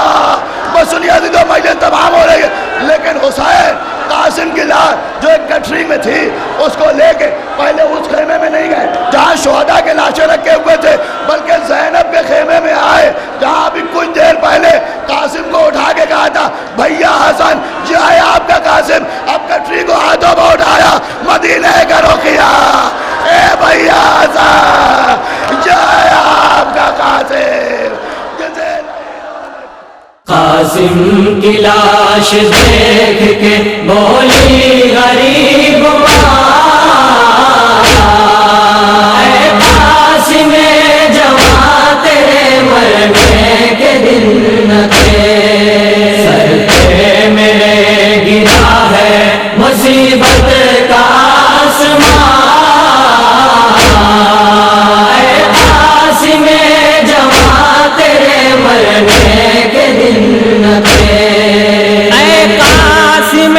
بس سنیے عزیزو مجلس تمام ہو رہی ہے، لیکن حسین قاسم کی لاش جو ایک گٹھری میں تھی اس کو لے کے پہلے اس خیمے میں نہیں گئے جہاں شہداء کے لاشیں رکھے ہوئے تھے، بلکہ زینب کے خیمے میں آئے جہاں ابھی کچھ دیر پہلے قاسم کو اٹھا کے کہا تھا بھیا حسن یہ ہے آپ کا قاسم۔ اب گٹھری کو ہاتھوں میں اٹھایا، مدینے کا رخ کیا، اے بھیا حسن یہ ہے آپ کا قاسم۔ قاسم کی لاش دیکھ کے بولی غریب ماں، اے قاسم جواں تیرے مرنے کے دن نہ تھے، سر پہ میرے گرا ہے مصیبت کا آسمان، اے قاسم جواں تیرے مرنے کے دن نہ تھے، اے قاسم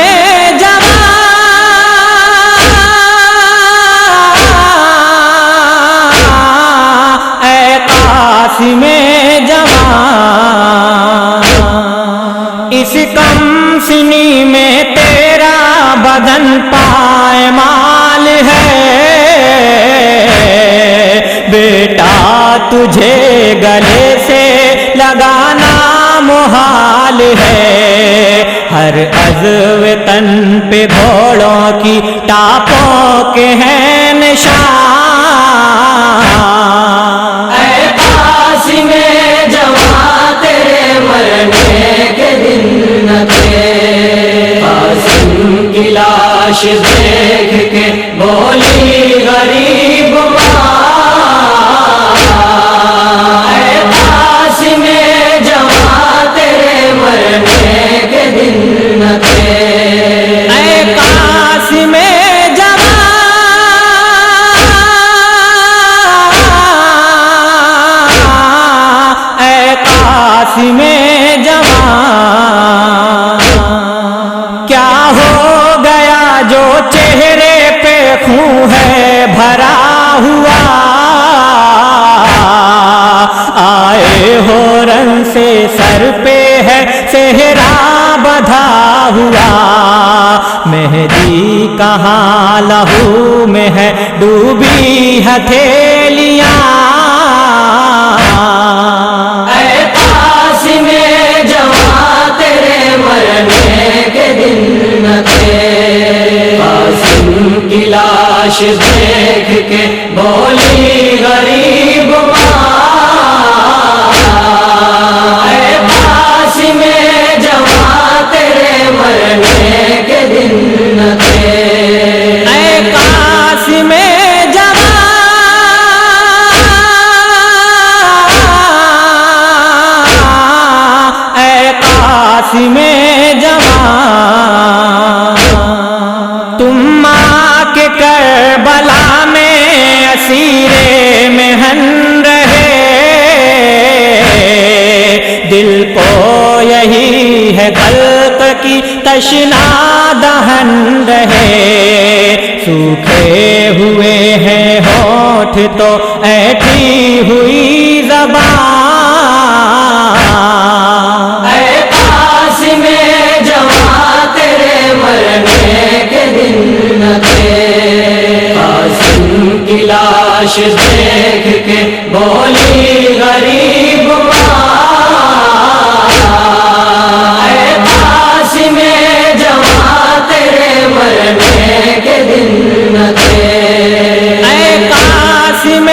جواں، اے قاسم جواں، اس کم سنی میں تیرا بدن پائمال ہے، بیٹا تجھے گلے سے لگانا محال ہے، ہر عضو تن پہ گھوڑوں کی ٹاپوں کے ہیں نشان، اے قاسم جواں تیرے مرنے کے دن نہ تھے، قاسم کی لاش دیکھ کے بولی غریب ماں، اے قاسم جواں تیرے مرنے کے دن نہ تھے، اے قاسم جواں، ہو رنگ سے سر پہ ہے صحرا بدھا ہوا، مہدی کہاں لہو میں ہے ڈوبی ہتھیلیاں، اے قاسم جواں تیرے مرنے کے دن نہ تھے، قاسم کی لاش دیکھ کے بولی غریب ماں، اے قاسم جواں تیرے مرنے کے دن نہ تھے، اے قاسم جواں، اے قاسم جواں، تم ماں کے کربلا میں اسیر محن رہے، دل کو یہی ہے خلق کی تشنا دہن رہے، سوکھے ہوئے ہیں ہونٹ تو ایٹھی ہوئی زبان، اے قاسم جواں تیرے مرنے کے دن نہ تھے، قاسم کی لاش دیکھ کے بولی غریب ماں، اے قاسم جواں تیرے مرنے کے دن نہ تھے، اے قاسم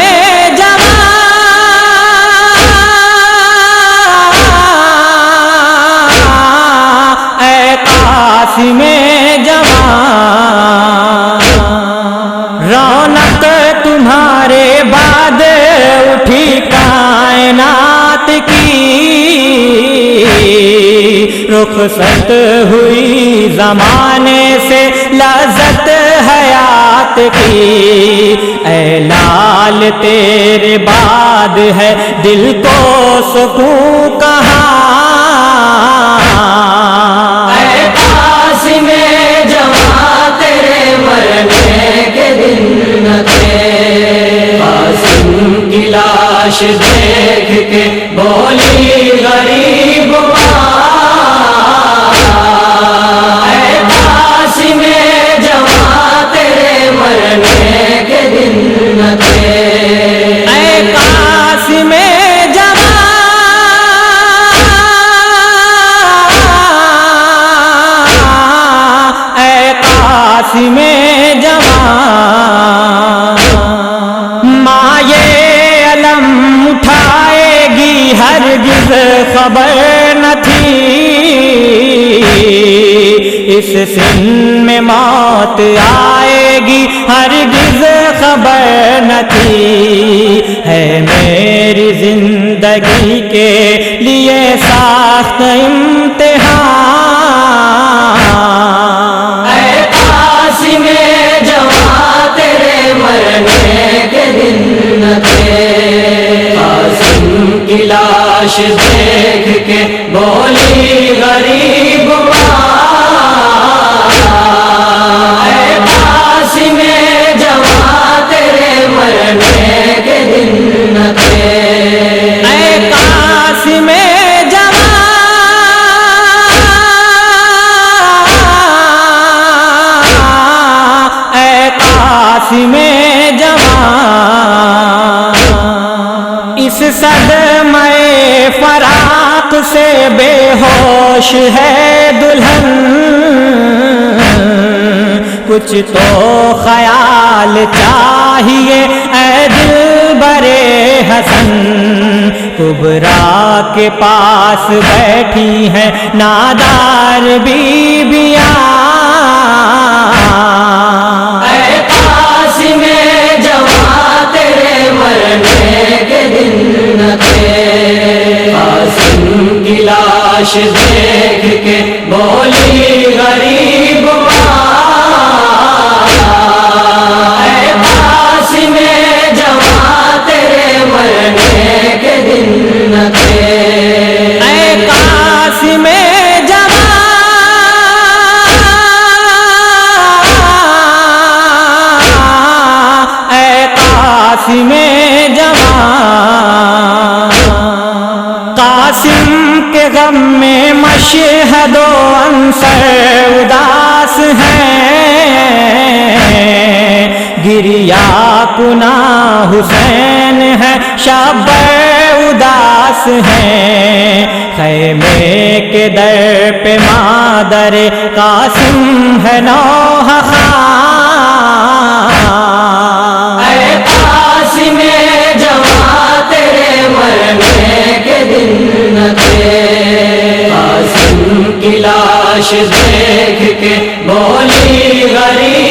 جواں، اے قاسم جواں، رونق تمہارے بعد اٹھی کائنات کی، رخصت ہوئی زمانے سے لذت حیات کی، اے لال تیرے بعد ہے دل کو سکون کہاں، اے قاسم جواں تیرے مرنے کے دن نہ تھے، قاسم کی لاش دیکھ کے بولی غریب ماں، اے قاسم جواں تیرے مرنے کے دن نہ تھے، اے قاسم جواں، اے قاسم جواں، مایہ علم اٹھائے گی ہرگز خبر نہ تھی، اس سن میں موت آئے گی ہرگز خبر نہ تھی، ہے میری زندگی کے لیے ساخت امتحان، اے قاسم جواں تیرے مرنے کے دن نہ تھے، قاسم کی لاش دیکھ کے بولی غریب ماں، اے قاسم جواں تیرے مرنے کے دن نہ تھے، اے قاسم جواں، اے قاسم جواں، اس صدمے فراق سے بے ہوش ہے دلہن، کچھ تو خیال چاہیے اے دل برے حسن، کبریٰ کے پاس بیٹھی ہیں نادار بیویاں، اے قاسم جواں تیرے مرنے کے دن نہ تھے، قاسم کی لاش دیکھ کے بولی غریب ماں، اے قاسم جواں تیرے مرنے کے دن نہ تھے، اے قاسم جواں، اے قاسم جواں، کے غم میں مشہد و عنصر اداس ہیں، گریا کنا حسین ہے شب اداس ہیں، خیمے کے در پہ مادر قاسم ہے نوح خاں، اے قاسم جواں تیرے مرنے کے دن نہ تھے، قاسم کی لاش دیکھ کے بولی غریب